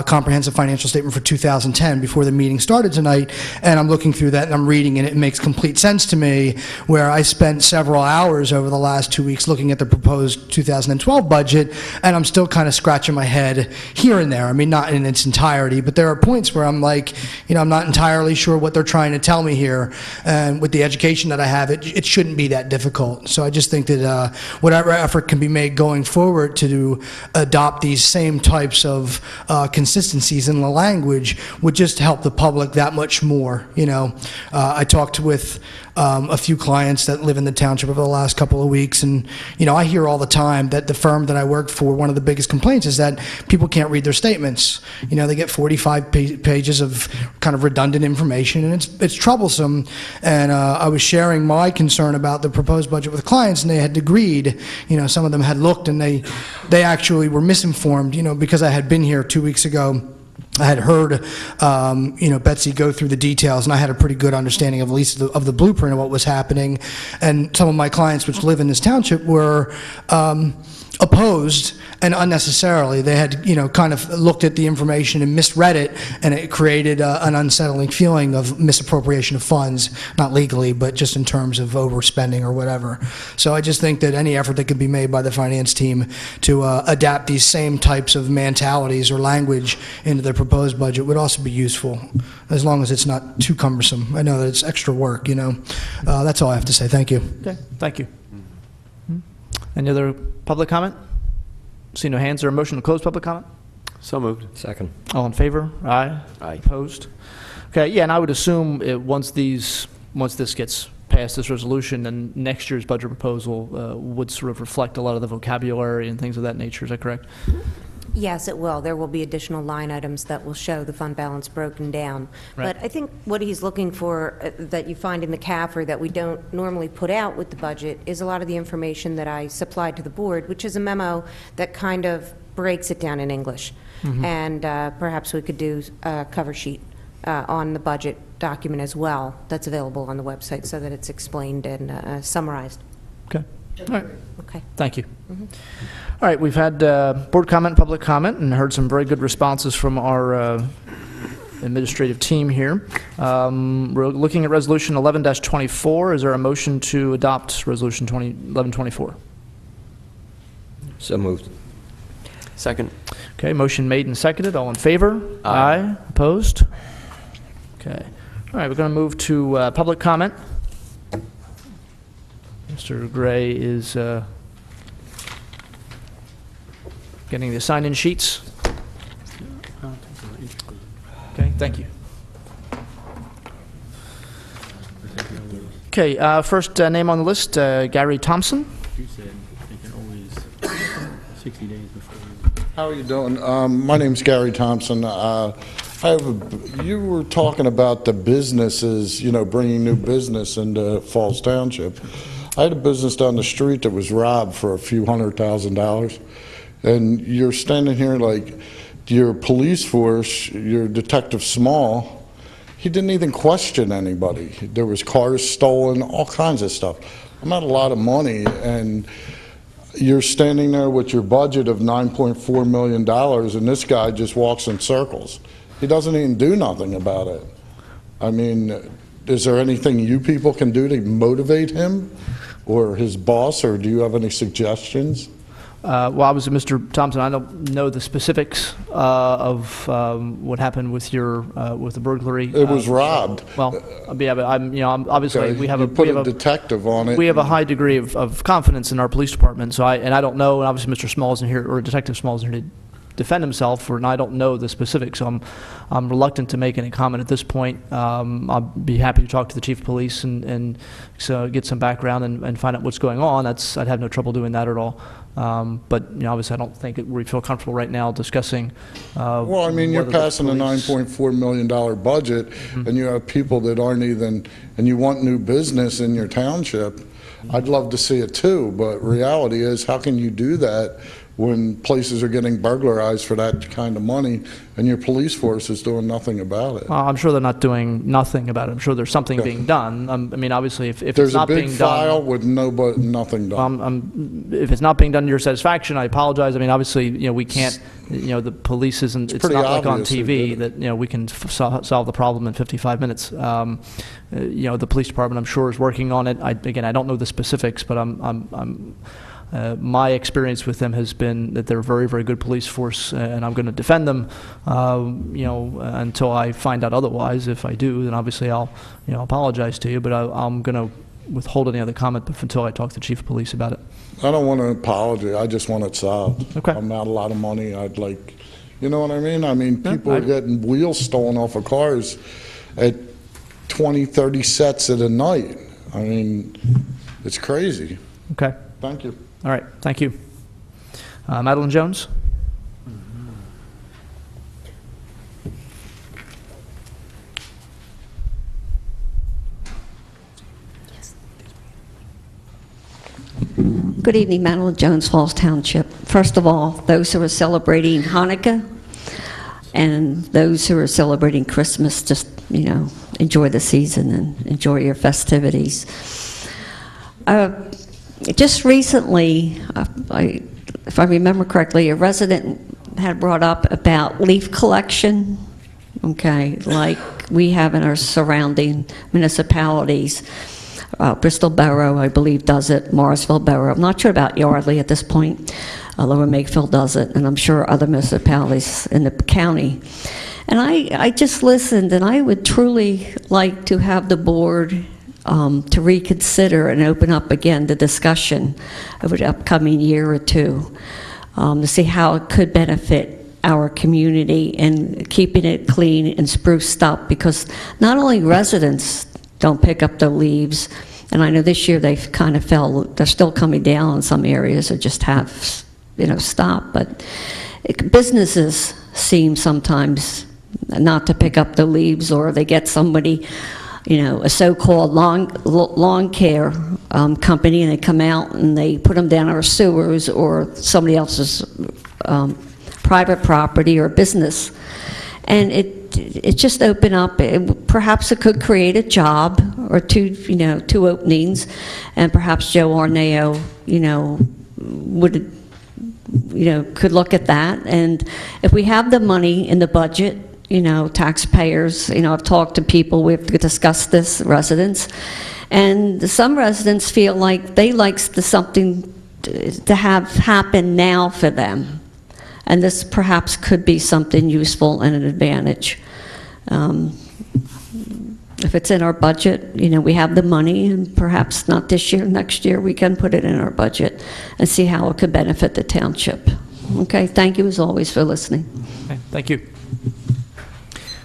comprehensive financial statement for 2010 before the meeting started tonight, and I'm looking through that and I'm reading it. It makes complete sense to me, where I spent several hours over the last 2 weeks looking at the proposed 2012 budget, and I'm still kind of scratching my head here and there. I mean, not in its entirety, but there are points where I'm like, I'm not entirely sure what they're trying to tell me here. And with the education that I have, it shouldn't be that difficult. So I just think that whatever effort can be made going forward to adopt these same types of consistencies in the language would just help the public that much more. I talked with a few clients that live in the township over the last couple of weeks, and I hear all the time that the firm that I work for, one of the biggest complaints is that people can't read their statements. They get 45 pages of kind of redundant information, and it's troublesome. And I was sharing my concern about the proposed budget with clients, and they had agreed. Some of them had looked, and they actually were misinformed. Because I had been here 2 weeks ago, I had heard, Betsy go through the details, and I had a pretty good understanding of at least of the blueprint of what was happening. And some of my clients, which live in this township, were opposed, and unnecessarily. They had, kind of looked at the information and misread it, and it created an unsettling feeling of misappropriation of funds, not legally, but just in terms of overspending or whatever. So I just think that any effort that could be made by the finance team to adapt these same types of mentalities or language into the proposed budget would also be useful, as long as it's not too cumbersome. I know that it's extra work, That's all I have to say. Thank you. Okay. Thank you. Any other public comment? See no hands. Or a motion to close public comment? So moved. Second. All in favor? Aye. Aye. Opposed? Okay. Yeah, and I would assume once this gets passed, this resolution, then next year's budget proposal would sort of reflect a lot of the vocabulary and things of that nature. Is that correct? Yes, it will. There will be additional line items that will show the fund balance broken down. Right. But I think what he's looking for, that you find in the CAFR that we don't normally put out with the budget, is a lot of the information that I supplied to the board, which is a memo that kind of breaks it down in English. And perhaps we could do a cover sheet on the budget document as well that's available on the website so that it's explained and summarized. Okay. All right. Okay. Thank you. All right, we've had board comment, public comment, and heard some very good responses from our administrative team here. We're looking at Resolution 11-24. Is there a motion to adopt Resolution 11-24? So moved. Second. Okay, motion made and seconded. All in favor? Aye. Opposed? Okay. All right, we're going to move to public comment. Mr. Gray is getting the sign-in sheets. Okay, thank you. Okay, first name on the list, Gary Thompson. You said they can always 60 days before. How are you doing? My name's Gary Thompson. You were talking about the businesses, bringing new business into Falls Township. I had a business down the street that was robbed for a few $100,000, and you're standing here like your police force, your Detective Small, he didn't even question anybody. There was cars stolen, all kinds of stuff. I'm not a lot of money, and you're standing there with your budget of $9.4 million, and this guy just walks in circles. He doesn't even do nothing about it. I mean, is there anything you people can do to motivate him or his boss, or do you have any suggestions? Well, obviously, Mr. Thompson, I don't know the specifics of what happened with your with the burglary. It was robbed. Well, yeah, but I'm obviously Okay, we have you a put a detective on it. We have a high degree of confidence in our police department. So I don't know, and obviously Mr. Small isn't here, or Detective Small isn't here to defend himself, and I don't know the specifics. So I'm reluctant to make any comment at this point. I'll be happy to talk to the chief of police and so get some background and find out what's going on. I'd have no trouble doing that at all. But obviously, I don't think we feel comfortable right now discussing. Well, I mean, you're passing a $9.4 million budget, and you have people that aren't even, and you want new business in your township. I'd love to see it too, but reality is, how can you do that when places are getting burglarized for that kind of money, and your police force is doing nothing about it? I'm sure they're not doing nothing about it. I'm sure there's something being done. I mean, obviously, if it's not being done... There's a big file with nothing done. If it's not being done to your satisfaction, I apologize. I mean, obviously, we can't, the police isn't, it's not like on TV that, we can solve the problem in 55 minutes. The police department, I'm sure, is working on it. Again, I don't know the specifics, but my experience with them has been that they're a very, very good police force, and I'm going to defend them, until I find out otherwise. If I do, then obviously I'll, apologize to you, but I'm going to withhold any other comment until I talk to the chief of police about it. I don't want an apology. I just want it solved. Okay. I'm not a lot of money. I'd like, you know what I mean? I mean, people are getting wheels stolen off of cars at 20, 30 sets at a night. I mean, it's crazy. Okay. Thank you. All right, thank you. Madeline Jones? Good evening, Madeline Jones, Falls Township. First of all, those who are celebrating Hanukkah and those who are celebrating Christmas, just, enjoy the season and enjoy your festivities. Just recently, if I remember correctly, a resident had brought up about leaf collection, okay, like we have in our surrounding municipalities. Bristol Borough, I believe, does it. Morrisville Borough. I'm not sure about Yardley at this point. Lower Makefield does it, and I'm sure other municipalities in the county. And I just listened, and I would truly like to have the board to reconsider and open up again the discussion over the upcoming year or two, to see how it could benefit our community and keeping it clean and spruced up, because not only residents don't pick up the leaves, and I know this year they've kind of they're still coming down in some areas or just have, stopped, but businesses seem sometimes not to pick up the leaves, or they get somebody, a so-called lawn care company, and they come out and they put them down our sewers or somebody else's private property or business. And it just opened up, perhaps it could create a job or two openings, and perhaps Joe Arneo, could look at that. And if we have the money in the budget, taxpayers, I've talked to people, we've discussed this, residents, and some residents feel like they like something to have happen now for them. And this perhaps could be something useful and an advantage. If it's in our budget, we have the money, and perhaps not this year, next year, we can put it in our budget and see how it could benefit the township. Okay, thank you as always for listening. Okay, thank you.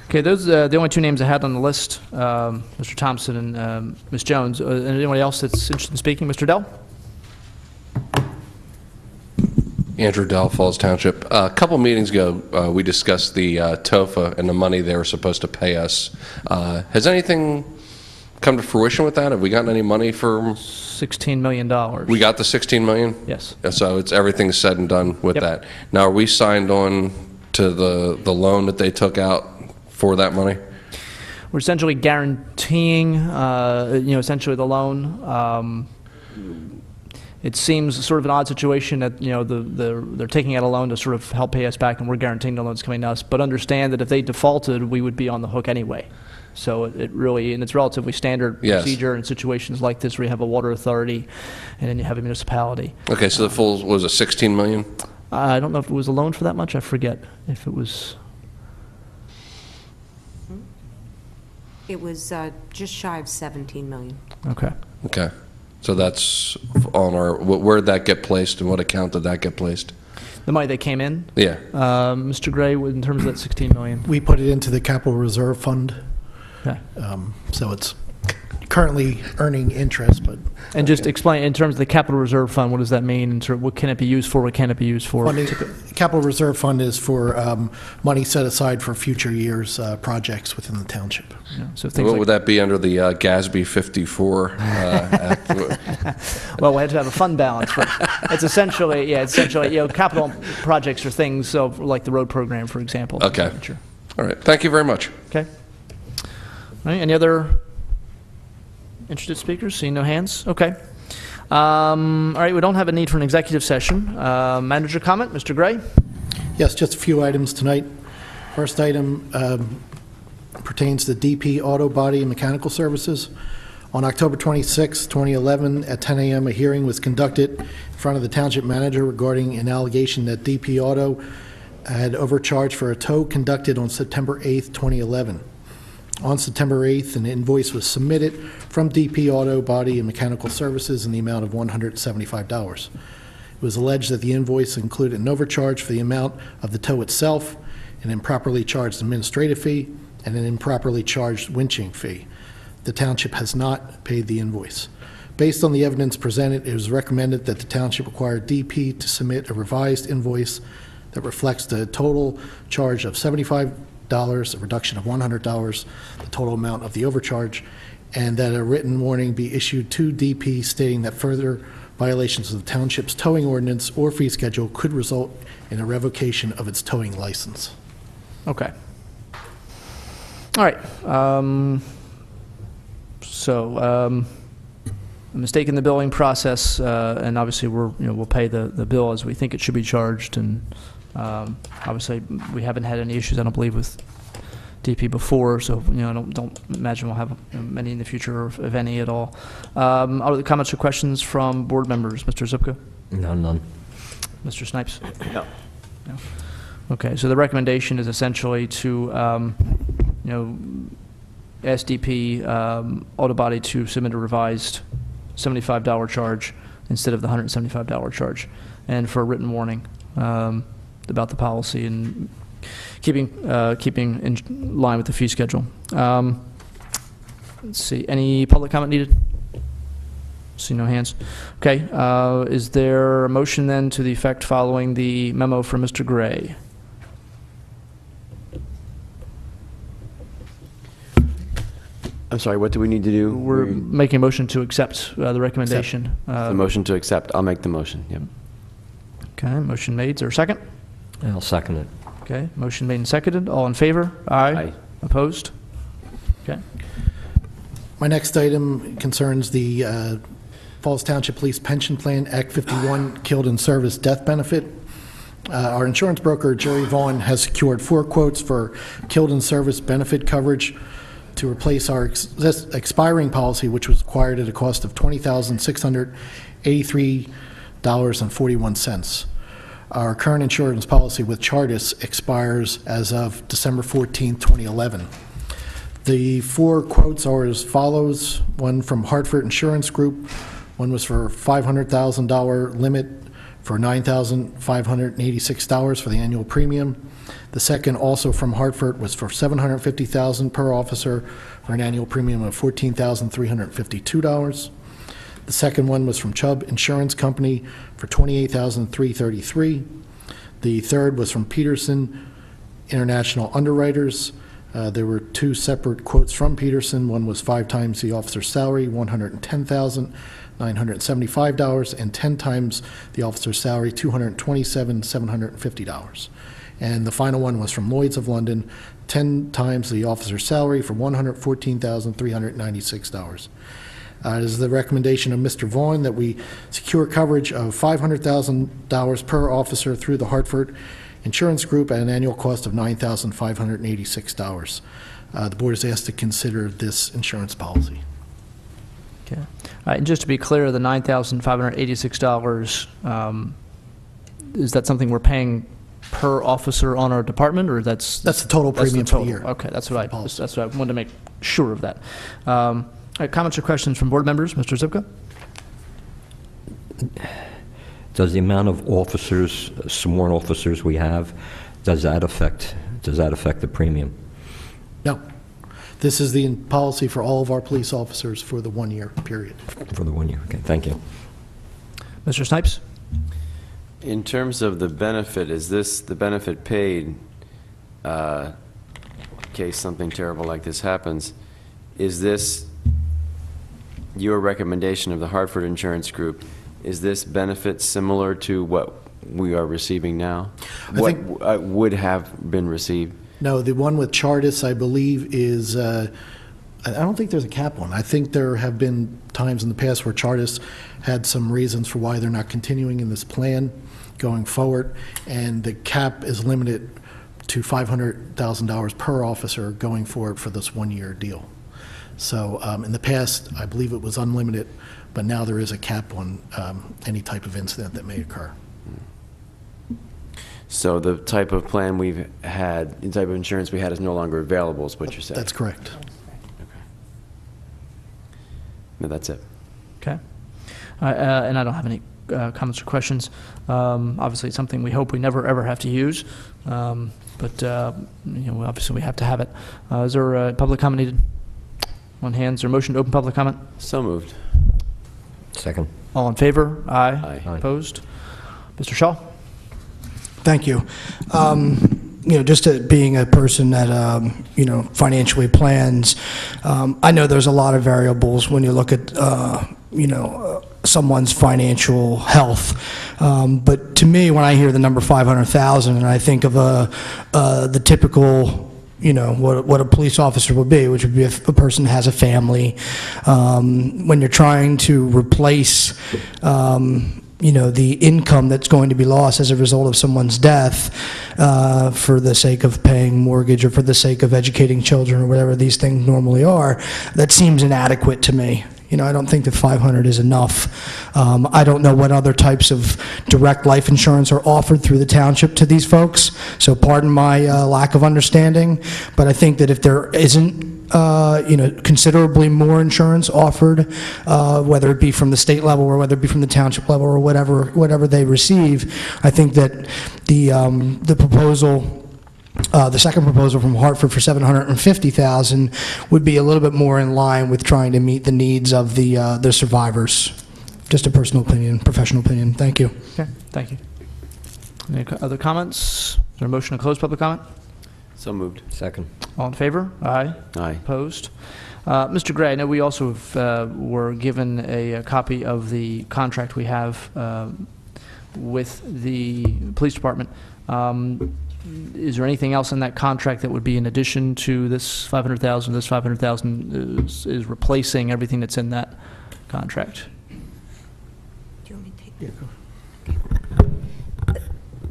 Okay, those are the only two names I had on the list, Mr. Thompson and Ms. Jones. Anyone else that's interested in speaking? Mr. Dell? Andrew Dell, Falls Township. A couple meetings ago, we discussed the TOFA and the money they were supposed to pay us. Has anything come to fruition with that? Have we gotten any money for? $16 million. We got the $16 million? Yes. So everything's said and done with Yep. that. Now, are we signed on to the loan that they took out for that money? We're essentially guaranteeing, essentially the loan. It seems sort of an odd situation that, they're taking out a loan to sort of help pay us back, and we're guaranteeing the loan's coming to us. But understand that if they defaulted, we would be on the hook anyway. So it really, and it's relatively standard Yes. procedure in situations like this where you have a water authority and then you have a municipality. Okay, so the full, was it 16 million? I don't know if it was a loan for that much. I forget if it was. It was just shy of 17 million. Okay. Okay. So that's on our, where did that get placed and what account did that get placed? The money that came in? Yeah. Mr. Gray, in terms of that 16 million? We put it into the capital reserve fund, Okay. so it's currently earning interest, but And just explain, in terms of the capital reserve fund, what does that mean? And sort of what can it be used for? What can it be used for? funding, capital reserve fund is for money set aside for future years' projects within the township. Yeah, so things What like, would that be under the GASB 54 Act? well, we have to have a fund balance, but it's essentially, capital projects are things, so like the road program, for example. Okay. All right. Thank you very much. Okay. All right, any other interested speakers? Seeing no hands? Okay. All right, we don't have a need for an executive session. Manager comment, Mr. Gray? Yes, just a few items tonight. First item pertains to DP Auto Body and Mechanical Services. On October 26, 2011, at 10 a.m., a hearing was conducted in front of the township manager regarding an allegation that DP Auto had overcharged for a tow conducted on September 8, 2011. On September 8th, an invoice was submitted from DP Auto Body and Mechanical Services in the amount of $175. It was alleged that the invoice included an overcharge for the amount of the tow itself, an improperly charged administrative fee, and an improperly charged winching fee. The township has not paid the invoice. Based on the evidence presented, it was recommended that the township require DP to submit a revised invoice that reflects the total charge of $75, a reduction of $100, the total amount of the overcharge, and that a written warning be issued to DP stating that further violations of the township's towing ordinance or fee schedule could result in a revocation of its towing license. Okay. All right. A mistake in the billing process, and obviously we'll pay the bill as we think it should be charged, and obviously we haven't had any issues, I don't believe, with DP before, so I don't imagine we'll have many in the future, if any at all. Other comments or questions from board members? Mr. Zupka? None. Mr. Snipes? No. Okay, so the recommendation is essentially to ask DP Auto Body to submit a revised $75 charge instead of the $175 charge, and for a written warning about the policy and keeping in line with the fee schedule. Let's see, any public comment needed? See no hands. Okay, is there a motion then to the effect following the memo from Mr. Gray? I'm sorry, what do we need to do? We're making a motion to accept the recommendation. The motion to accept. I'll make the motion, yep. Okay, motion made. Is there a second? I'll second it. Okay, motion made and seconded. All in favor? Aye. Aye. Opposed? Okay. My next item concerns the Falls Township Police Pension Plan, Act 51, Killed in Service Death Benefit. Our insurance broker, Jerry Vaughn, has secured 4 quotes for killed in service benefit coverage to replace our expiring policy, which was acquired at a cost of $20,683.41. Our current insurance policy with Chartis expires as of December 14, 2011. The 4 quotes are as follows. One from Hartford Insurance Group. One was for $500,000 limit for $9,586 for the annual premium. The second, also from Hartford, was for $750,000 per officer for an annual premium of $14,352. The second one was from Chubb Insurance Company for $28,333. The third was from Peterson International Underwriters. There were 2 separate quotes from Peterson. One was 5 times the officer's salary, $110,975, and 10 times the officer's salary, $227,750. And the final one was from Lloyd's of London, 10 times the officer's salary for $114,396. It is the recommendation of Mr. Vaughn that we secure coverage of $500,000 per officer through the Hartford Insurance Group at an annual cost of $9,586. The board is asked to consider this insurance policy. Okay. And just to be clear, the $9,586, is that something we're paying per officer on our department, or that's the total premium for the year? Okay, that's what I wanted to make sure of that. All right, comments or questions from board members? Mr. Zipka? Does the amount of officers, sworn officers we have, does that affect the premium? No. This is the policy for all of our police officers for the 1-year period. For the 1 year, okay, thank you. Mr. Snipes? In terms of the benefit, is this the benefit paid in case something terrible like this happens? Is this your recommendation of the Hartford Insurance Group? Is this benefit similar to what we are receiving now? What would have been received? No, the one with Chartis, I believe, is, I don't think there's a cap on. I think there have been times in the past where Chartis had some reasons for why they're not continuing in this plan going forward, and the cap is limited to $500,000 per officer going forward for this 1-year deal. So in the past, I believe it was unlimited, but now there is a cap on any type of incident that may occur. So the type of plan we've had, the type of insurance we had is no longer available, is what you're saying? That's correct. Okay. No, that's it. Okay. And I don't have any comments or questions. Obviously, it's something we hope we never, ever have to use, but obviously we have to have it. Is there a public comment needed? On hands or motion to open public comment? So moved. Second. All in favor? Aye. Aye. Opposed? Mr. Shaw? Thank you. Just being a person that, financially plans, I know there's a lot of variables when you look at, someone's financial health. But to me, when I hear the number 500,000, and I think of the typical, what a police officer would be, which would be if a person has a family. When you're trying to replace, the income that's going to be lost as a result of someone's death for the sake of paying mortgage or for the sake of educating children or whatever these things normally are, that seems inadequate to me. I don't think that 500 is enough. I don't know what other types of direct life insurance are offered through the township to these folks, so pardon my lack of understanding, but I think that if there isn't considerably more insurance offered, whether it be from the state level or whether it be from the township level or whatever they receive, I think that the proposal, the second proposal from Hartford for $750,000 would be a little bit more in line with trying to meet the needs of the survivors. Just a personal opinion, professional opinion. Thank you. Okay, thank you. Any other comments? Is there a motion to close public comment? So moved. Second. All in favor? Aye. Aye. Opposed? Mr. Gray, I know we also were given a copy of the contract we have with the police department. Is there anything else in that contract that would be in addition to this 500,000? This 500,000 is replacing everything that's in that contract. Do you want me to take? Yeah, go.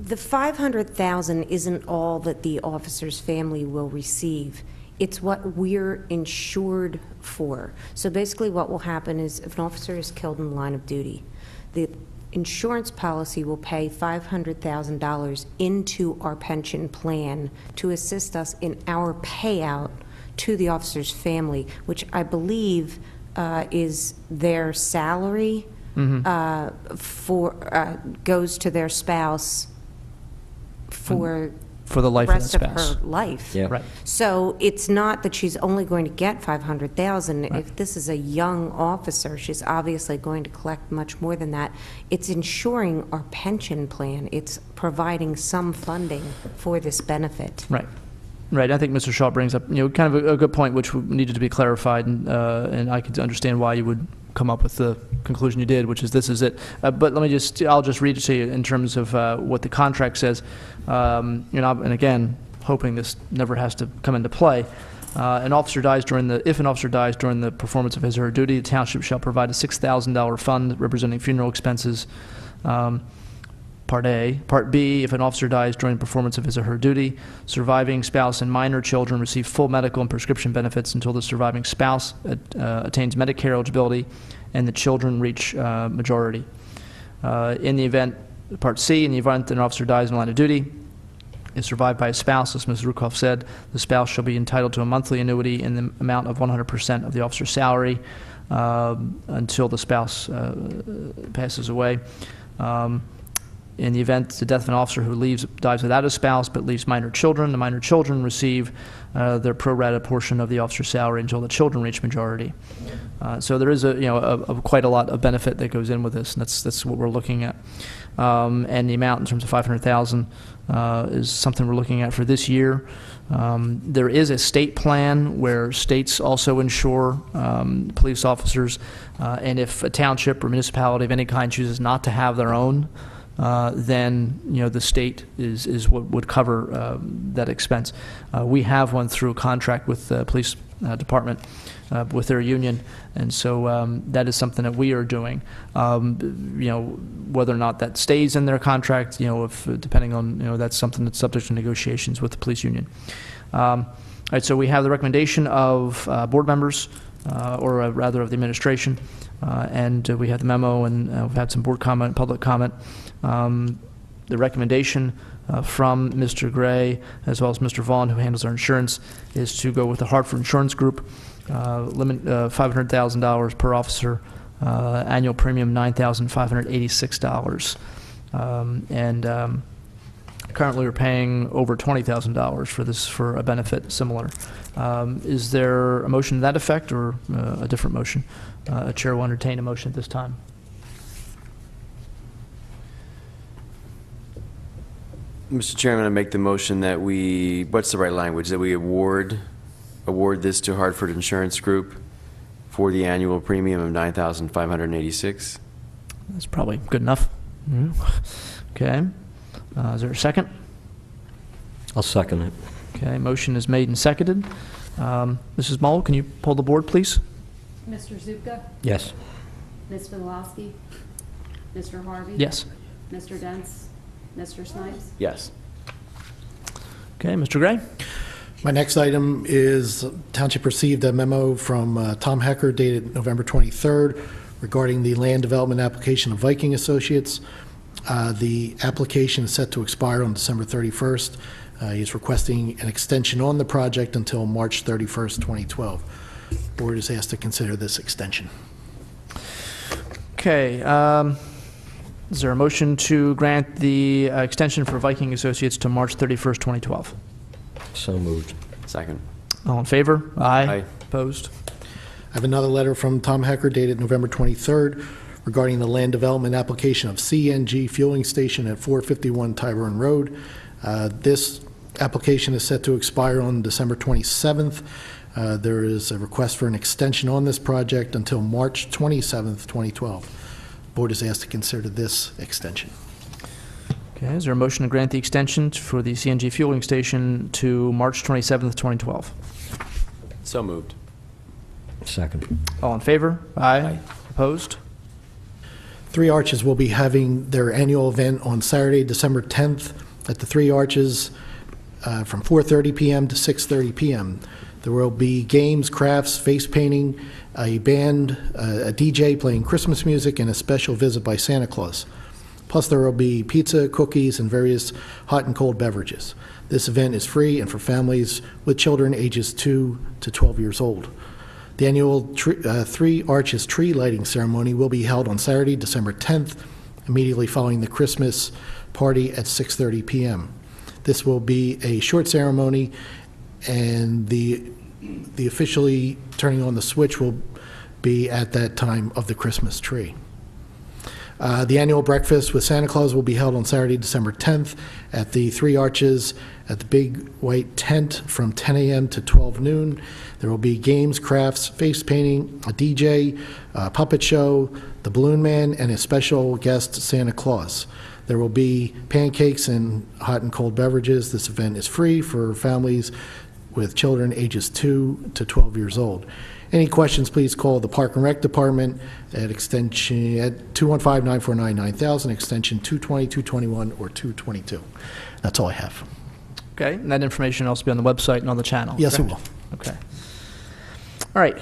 The 500,000 isn't all that the officer's family will receive. It's what we're insured for. So basically what will happen is if an officer is killed in the line of duty, the insurance policy will pay $500,000 into our pension plan to assist us in our payout to the officer's family, which I believe is their salary goes to their spouse for the life of the rest of spouse. her life. Yeah. Right. So it's not that she's only going to get 500,000. If this is a young officer, she's obviously going to collect much more than that. It's ensuring our pension plan. It's providing some funding for this benefit. Right. Right. I think Mr. Shaw brings up, kind of a good point, which needed to be clarified, and I could understand why you would come up with the conclusion you did, which is this is it. But I'll just read it to you in terms of what the contract says. And again, hoping this never has to come into play. If an officer dies during the performance of his or her duty, the township shall provide a $6,000 fund representing funeral expenses. Part A. Part B, if an officer dies during the performance of his or her duty, surviving spouse and minor children receive full medical and prescription benefits until the surviving spouse attains Medicare eligibility and the children reach majority. In the event, Part C, in the event that an officer dies in the line of duty, is survived by a spouse, as Ms. Rukoff said, the spouse shall be entitled to a monthly annuity in the amount of 100% of the officer's salary until the spouse passes away. In the event the death of an officer who dies without a spouse but leaves minor children, the minor children receive their pro rata portion of the officer's salary until the children reach majority. So there is quite a lot of benefit that goes in with this, and that's what we're looking at. And the amount in terms of 500,000 is something we're looking at for this year. There is a state plan where states also insure police officers, and if a township or municipality of any kind chooses not to have their own, then the state is what would cover that expense. We have one through a contract with the police department with their union, and so that is something that we are doing. Whether or not that stays in their contract, if depending on that's something that's subject to negotiations with the police union. All right, so we have the recommendation of board members, or rather of the administration, and we have the memo, and we've had some board comment, public comment. The recommendation from Mr. Gray as well as Mr. Vaughn, who handles our insurance, is to go with the Hartford Insurance Group, limit $500,000 per officer, annual premium $9,586, and currently we're paying over $20,000 for this for a benefit similar. Is there a motion to that effect or a different motion? A chair will entertain a motion at this time. Mr. Chairman, I make the motion that what's the right language, that we award this to Hartford Insurance Group for the annual premium of $9,586. That's probably good enough. Okay. Is there a second? I'll second it. Okay, motion is made and seconded. Mrs. Mull, can you pull the board, please? Mr. Zupka? Yes. Ms. Bilowski? Mr. Harvey? Yes. Mr. Dents? Mr. Snipes? Yes. Okay, Mr. Gray? My next item is Township received a memo from Tom Hecker dated November 23rd regarding the land development application of Viking Associates. The application is set to expire on December 31st. He's requesting an extension on the project until March 31st, 2012. Board is asked to consider this extension. Okay, is there a motion to grant the extension for Viking Associates to March 31st, 2012? So moved. Second. All in favor? Aye. Aye. Opposed? I have another letter from Tom Hecker dated November 23rd regarding the land development application of CNG fueling station at 451 Tyburn Road. This application is set to expire on December 27th. There is a request for an extension on this project until March 27th, 2012. Board is asked to consider this extension. Okay, is there a motion to grant the extension for the CNG fueling station to March 27th, 2012? So moved. Second. All in favor? Aye. Opposed? Three Arches will be having their annual event on Saturday, December 10th at the Three Arches from 4:30 p.m. to 6:30 p.m. There will be games, crafts, face painting, a band, a DJ playing Christmas music, and a special visit by Santa Claus. Plus, there will be pizza, cookies, and various hot and cold beverages. This event is free and for families with children ages 2 to 12 years old. The annual Three Arches tree lighting ceremony will be held on Saturday, December 10th, immediately following the Christmas party at 6:30 p.m. This will be a short ceremony, and the officially turning on the switch will be at that time of the Christmas tree. The annual breakfast with Santa Claus will be held on Saturday, December 10th at the Three Arches at the Big White Tent from 10 a.m. to 12 noon. There will be games, crafts, face painting, a DJ, a puppet show, the Balloon Man, and a special guest, Santa Claus. There will be pancakes and hot and cold beverages. This event is free for families with children ages 2 to 12 years old. Any questions, please call the Park and Rec Department at extension at 215-949-9000, extension 220, 221, or 222. That's all I have. Okay, and that information will also be on the website and on the channel? Yes, it correct? will. Okay. All right.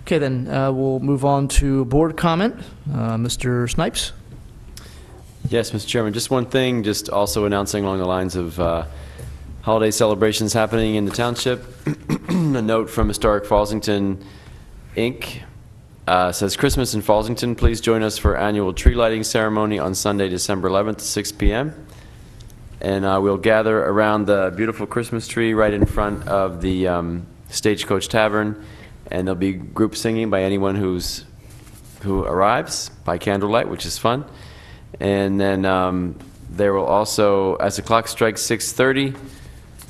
Okay, then we'll move on to board comment. Mr. Snipes? Yes, Mr. Chairman, just one thing, just also announcing along the lines of holiday celebrations happening in the township. A note from Historic Fallsington, Inc. Says, Christmas in Fallsington, please join us for annual tree lighting ceremony on Sunday, December 11th at 6 p.m. And we'll gather around the beautiful Christmas tree right in front of the Stagecoach Tavern, and there'll be group singing by anyone who arrives by candlelight, which is fun. And then there will also, as the clock strikes 6:30,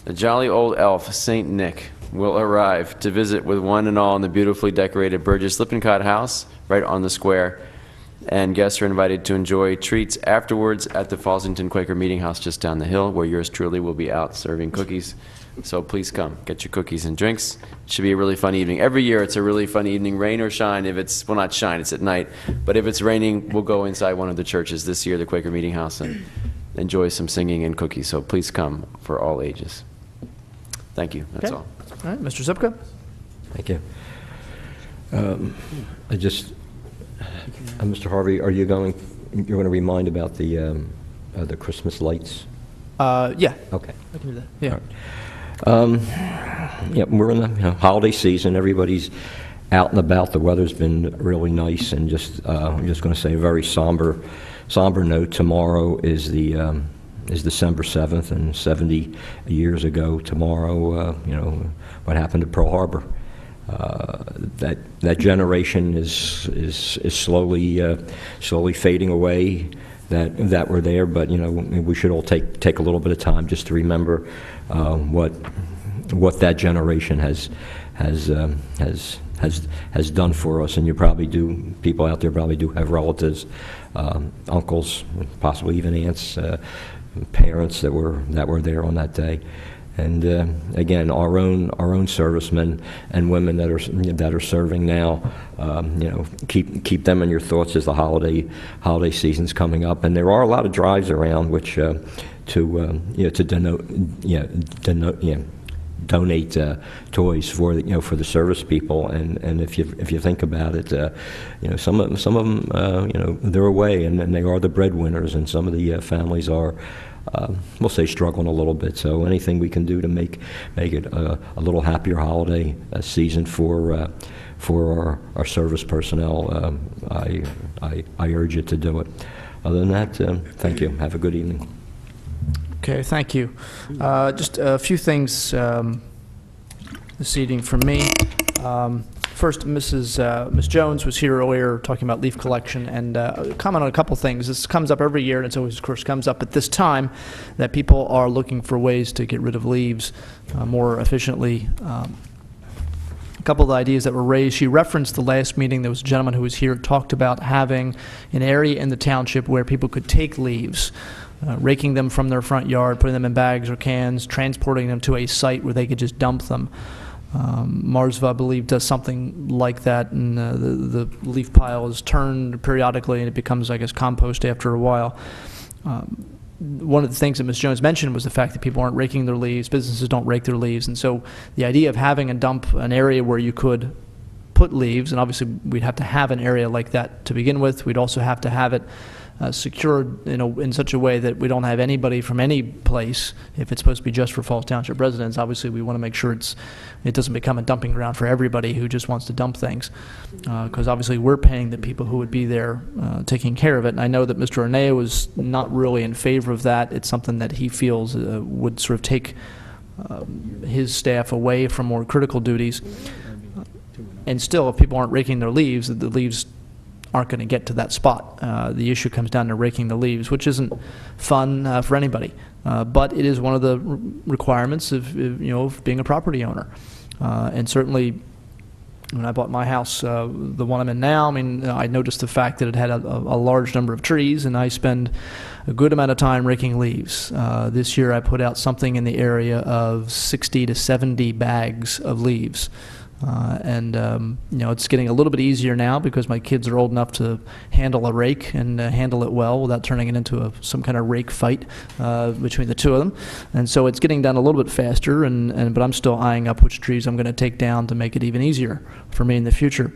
a jolly old elf, Saint Nick, will arrive to visit with one and all in the beautifully decorated Burgess Lippincott house right on the square. And guests are invited to enjoy treats afterwards at the Fallsington Quaker Meeting House just down the hill, where yours truly will be out serving cookies. So please come, get your cookies and drinks. It should be a really fun evening. Every year it's a really fun evening, rain or shine. If it's, well, not shine, it's at night. But if it's raining, we'll go inside one of the churches this year, the Quaker Meeting House, and enjoy some singing and cookies. So please come for all ages. Thank you, that's Okay. all. All right, Mr. Zupka? Thank you. Mr. Harvey, you're going to remind about the Christmas lights? Yeah. Okay. I can do that. Yeah. Yeah, we're in the holiday season. Everybody's out and about. The weather's been really nice, and I'm just going to say a very somber note. Tomorrow is December 7th, and 70 years ago tomorrow, what happened at Pearl Harbor. That generation is slowly fading away. That were there, but we should all take a little bit of time just to remember what that generation has done for us. And you probably do. People out there probably do have relatives, uncles, possibly even aunts, parents that were there on that day. And again, our own servicemen and women that are serving now, keep them in your thoughts as the holiday season's coming up. And there are a lot of drives around which donate toys for the service people. And if you think about it, some of them they're away, and they are the breadwinners, and some of the families are. We'll say struggling a little bit, so anything we can do to make it a little happier holiday season for our service personnel, I urge you to do it. Other than that, thank you. Have a good evening. Okay, thank you. Just a few things this evening from me. First, Ms. Jones was here earlier talking about leaf collection, and comment on a couple things. This comes up every year, and it's always, of course, comes up at this time, that people are looking for ways to get rid of leaves more efficiently. A couple of the ideas that were raised. She referenced the last meeting. There was a gentleman who was here, talked about having an area in the township where people could take leaves, raking them from their front yard, putting them in bags or cans, transporting them to a site where they could just dump them. Marsva, I believe, does something like that, and the leaf pile is turned periodically, and it becomes, I guess, compost after a while. One of the things that Ms. Jones mentioned was the fact that people aren't raking their leaves, businesses don't rake their leaves, and so the idea of having a dump, an area where you could put leaves, and obviously we'd have to have an area like that to begin with. We'd also have to have it secured in such a way that we don't have anybody from any place. If it's supposed to be just for Falls Township residents, obviously we want to make sure it doesn't become a dumping ground for everybody who just wants to dump things, because obviously we're paying the people who would be there taking care of it. And I know that Mr. Arneo was not really in favor of that. It's something that he feels would sort of take his staff away from more critical duties. And still, if people aren't raking their leaves, the leaves aren't going to get to that spot. The issue comes down to raking the leaves, which isn't fun for anybody. But it is one of the requirements of of being a property owner. And certainly, when I bought my house, the one I'm in now, I mean, I noticed the fact that it had a large number of trees, and I spend a good amount of time raking leaves. This year, I put out something in the area of 60 to 70 bags of leaves. It's getting a little bit easier now because my kids are old enough to handle a rake and handle it well without turning it into some kind of rake fight between the two of them. And so it's getting done a little bit faster, but I'm still eyeing up which trees I'm going to take down to make it even easier for me in the future.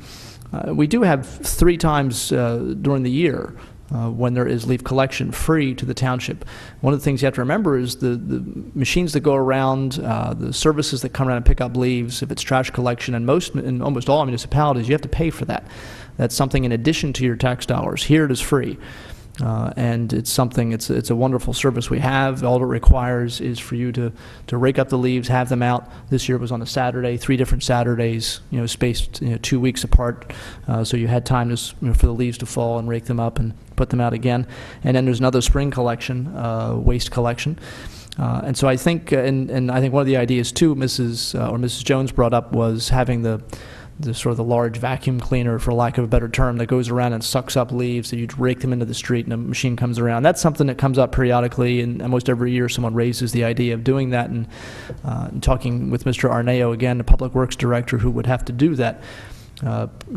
We do have 3 times during the year when there is leaf collection free to the township. One of the things you have to remember is the machines that go around, the services that come around and pick up leaves, if it's trash collection, and in almost all municipalities, you have to pay for that. That's something in addition to your tax dollars. Here it is free. And it's a wonderful service we have. All it requires is for you to rake up the leaves, have them out. This year it was on a Saturday, 3 different Saturdays, spaced 2 weeks apart, so you had time for the leaves to fall and rake them up and put them out again. And then there's another spring collection, waste collection. And so I think, and I think one of the ideas too, Mrs. Jones brought up, was having the sort of the large vacuum cleaner, for lack of a better term, that goes around and sucks up leaves, so you rake them into the street and a machine comes around. That's something that comes up periodically, and almost every year someone raises the idea of doing that. And talking with Mr. Arneo, again, the Public Works Director, who would have to do that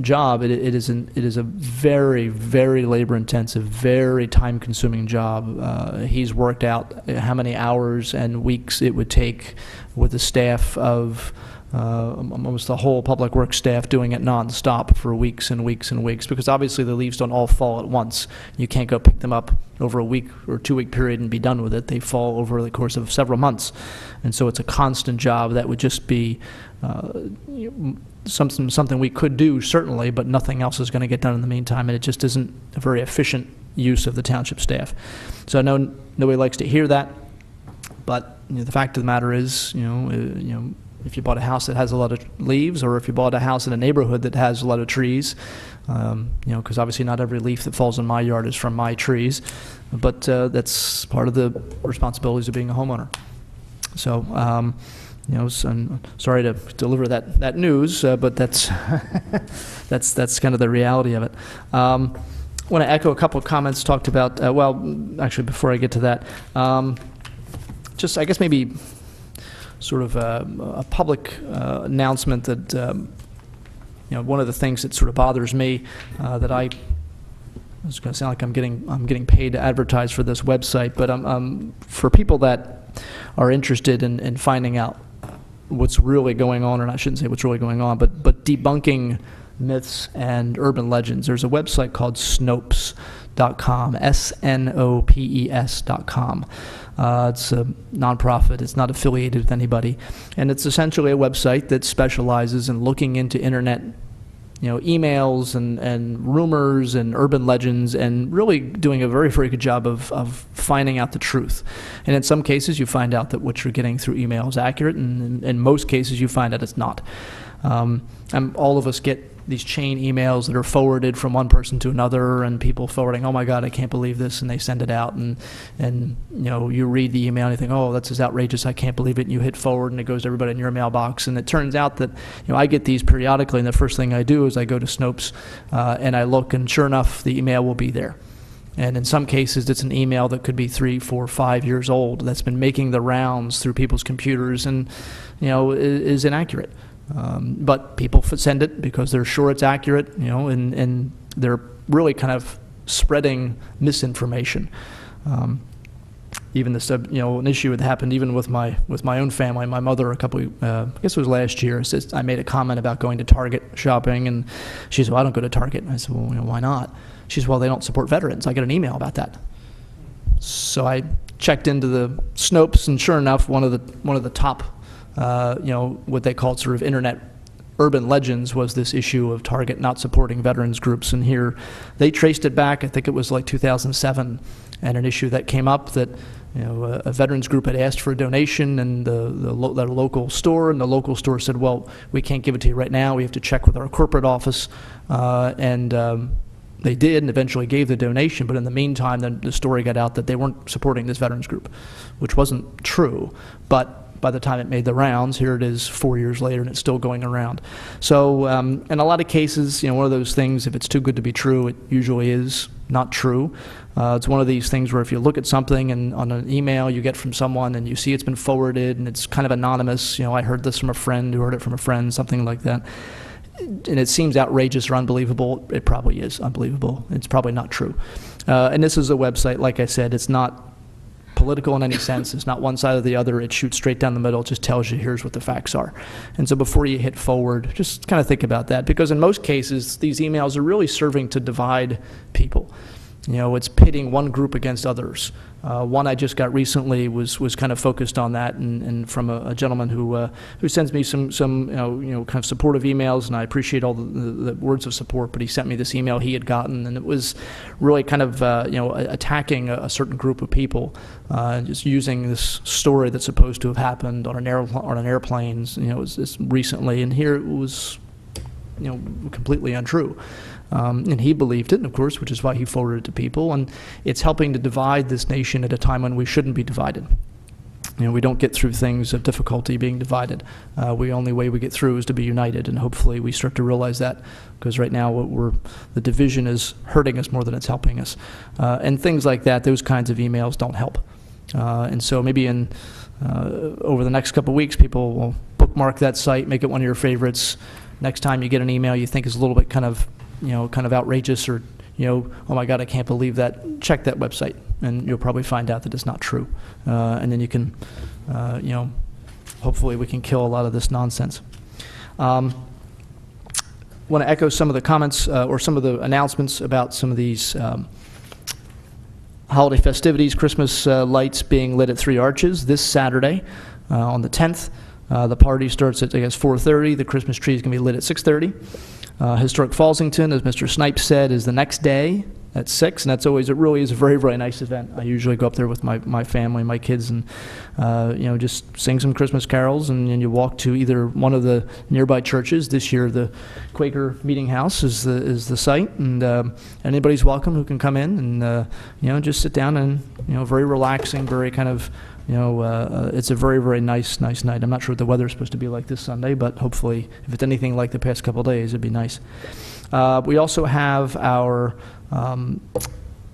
job, it is a very, very labor-intensive, very time-consuming job. He's worked out how many hours and weeks it would take with a staff of almost the whole public works staff doing it nonstop for weeks and weeks and weeks, because obviously the leaves don't all fall at once. You can't go pick them up over a week or 2-week period and be done with it. They fall over the course of several months. And so it's a constant job that would just be something we could do, certainly, but nothing else is going to get done in the meantime, and it just isn't a very efficient use of the township staff. So I know nobody likes to hear that, but the fact of the matter is, if you bought a house that has a lot of leaves, or if you bought a house in a neighborhood that has a lot of trees, because obviously not every leaf that falls in my yard is from my trees, but that's part of the responsibilities of being a homeowner. So, so I'm sorry to deliver that news, but that's that's kind of the reality of it. I want to echo a couple of comments talked about. Actually, before I get to that, just I guess maybe sort of a public announcement that one of the things that sort of bothers me that it's going to sound like I'm getting paid to advertise for this website, but for people that are interested in finding out what's really going on, or I shouldn't say what's really going on, but debunking myths and urban legends. There's a website called Snopes.com, SNOPES.com. It's a nonprofit. It's not affiliated with anybody, and it's essentially a website that specializes in looking into internet, emails and rumors and urban legends, and really doing a very, very good job of finding out the truth. And in some cases, you find out that what you're getting through email is accurate, and in most cases, you find out it's not. And all of us get these chain emails that are forwarded from one person to another, and people forwarding, oh my God, I can't believe this, and they send it out, and you read the email and you think, oh, that's just outrageous, I can't believe it, and you hit forward and it goes to everybody in your mailbox. And it turns out that I get these periodically, and the first thing I do is I go to Snopes and I look, and sure enough, the email will be there. And in some cases, it's an email that could be 3, 4, 5 years old that's been making the rounds through people's computers and is inaccurate. But people send it because they're sure it's accurate, and they're really kind of spreading misinformation. Even this, an issue that happened even with my own family. My mother, I guess it was last year, says I made a comment about going to Target shopping, and she said, well, I don't go to Target. And I said, well, why not? She said, well, they don't support veterans. I get an email about that. So I checked into the Snopes, and sure enough, one of the top what they called sort of internet urban legends was this issue of Target not supporting veterans groups. And here they traced it back, I think it was like 2007, and an issue that came up that a veterans group had asked for a donation, and the local store, and the local store said, well, we can't give it to you right now, we have to check with our corporate office, and they did, and eventually gave the donation. But in the meantime, then the story got out that they weren't supporting this veterans group, which wasn't true. But by the time it made the rounds, here it is 4 years later, and it's still going around. So in a lot of cases, one of those things, if it's too good to be true, it usually is not true. It's one of these things where if you look at something and on an email you get from someone and you see it's been forwarded and it's kind of anonymous, I heard this from a friend who heard it from a friend, something like that, and it seems outrageous or unbelievable, it probably is unbelievable. It's probably not true. And this is a website, like I said, it's not political in any sense. It's not one side or the other. It shoots straight down the middle. It just tells you here's what the facts are. And so before you hit forward, just kind of think about that, because in most cases these emails are really serving to divide people. It's pitting one group against others. One I just got recently was kind of focused on that, and from a gentleman who sends me some kind of supportive emails, and I appreciate all the words of support. But he sent me this email he had gotten, and it was really kind of attacking a certain group of people, just using this story that's supposed to have happened on an airplane, it's recently, and here it was completely untrue. And he believed it, of course, which is why he forwarded it to people. And it's helping to divide this nation at a time when we shouldn't be divided. We don't get through things of difficulty being divided. The only way we get through is to be united, and hopefully we start to realize that, because right now the division is hurting us more than it's helping us. And things like that, those kinds of emails don't help. And so maybe over the next couple of weeks, people will bookmark that site, make it one of your favorites. Next time you get an email you think is a little bit kind of outrageous, or, oh my God, I can't believe that, check that website, and you'll probably find out that it's not true. And then you can, hopefully we can kill a lot of this nonsense. Want to echo some of the comments or some of the announcements about some of these holiday festivities. Christmas lights being lit at 3 Arches this Saturday on the 10th. The party starts at, I guess, 4:30. The Christmas tree is going to be lit at 6:30. Historic Fallsington, as Mr. Snipes said, is the next day at 6, and it really is a very, very nice event. I usually go up there with my family, my kids, and just sing some Christmas carols, and you walk to either one of the nearby churches. This year, the Quaker Meeting House is the site, and anybody's welcome who can come in and just sit down and very relaxing, very kind of. It's a very, very nice night. I'm not sure what the weather's supposed to be like this Sunday, but hopefully, if it's anything like the past couple of days, it'd be nice. We also have our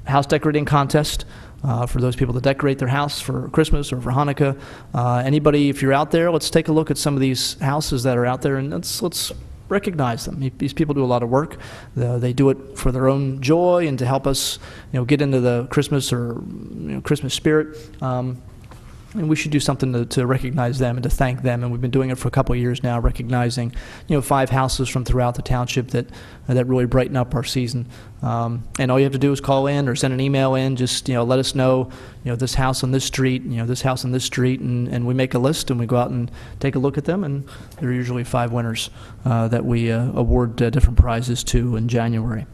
house decorating contest for those people that decorate their house for Christmas or for Hanukkah. Anybody, if you're out there, let's take a look at some of these houses that are out there, and let's recognize them. These people do a lot of work. They do it for their own joy and to help us, get into the Christmas or Christmas spirit. And we should do something to recognize them and to thank them. And we've been doing it for a couple of years now, recognizing 5 houses from throughout the township that really brighten up our season. And all you have to do is call in or send an email in. Just let us know, this house on this street, this house on this street, and we make a list and we go out and take a look at them. And there are usually 5 winners that we award different prizes to in January.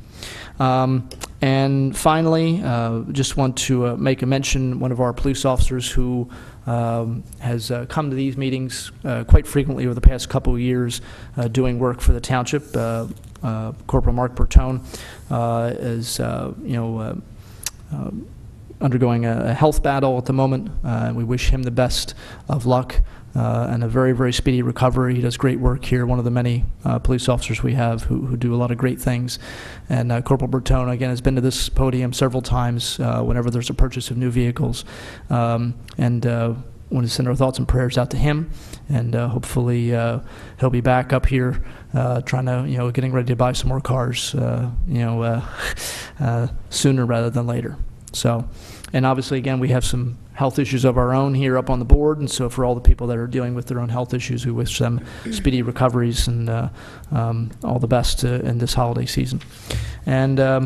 And finally, just want to make a mention, one of our police officers who has come to these meetings quite frequently over the past couple of years, doing work for the township. Corporal Mark Bertone is, undergoing a health battle at the moment. We wish him the best of luck and a very, very speedy recovery. He does great work here, one of the many police officers we have who do a lot of great things. And Corporal Bertone, again, has been to this podium several times whenever there's a purchase of new vehicles. And want to send our thoughts and prayers out to him, and hopefully he'll be back up here trying to, getting ready to buy some more cars, sooner rather than later. So, and obviously, again, we have some health issues of our own here up on the board, and so for all the people that are dealing with their own health issues, we wish them speedy recoveries and all the best in this holiday season. And I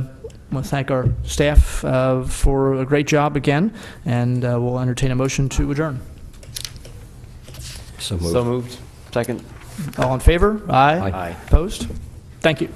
want to thank our staff for a great job again, and we'll entertain a motion to adjourn. So moved. Second. All in favor? Aye. Aye. Opposed? Thank you.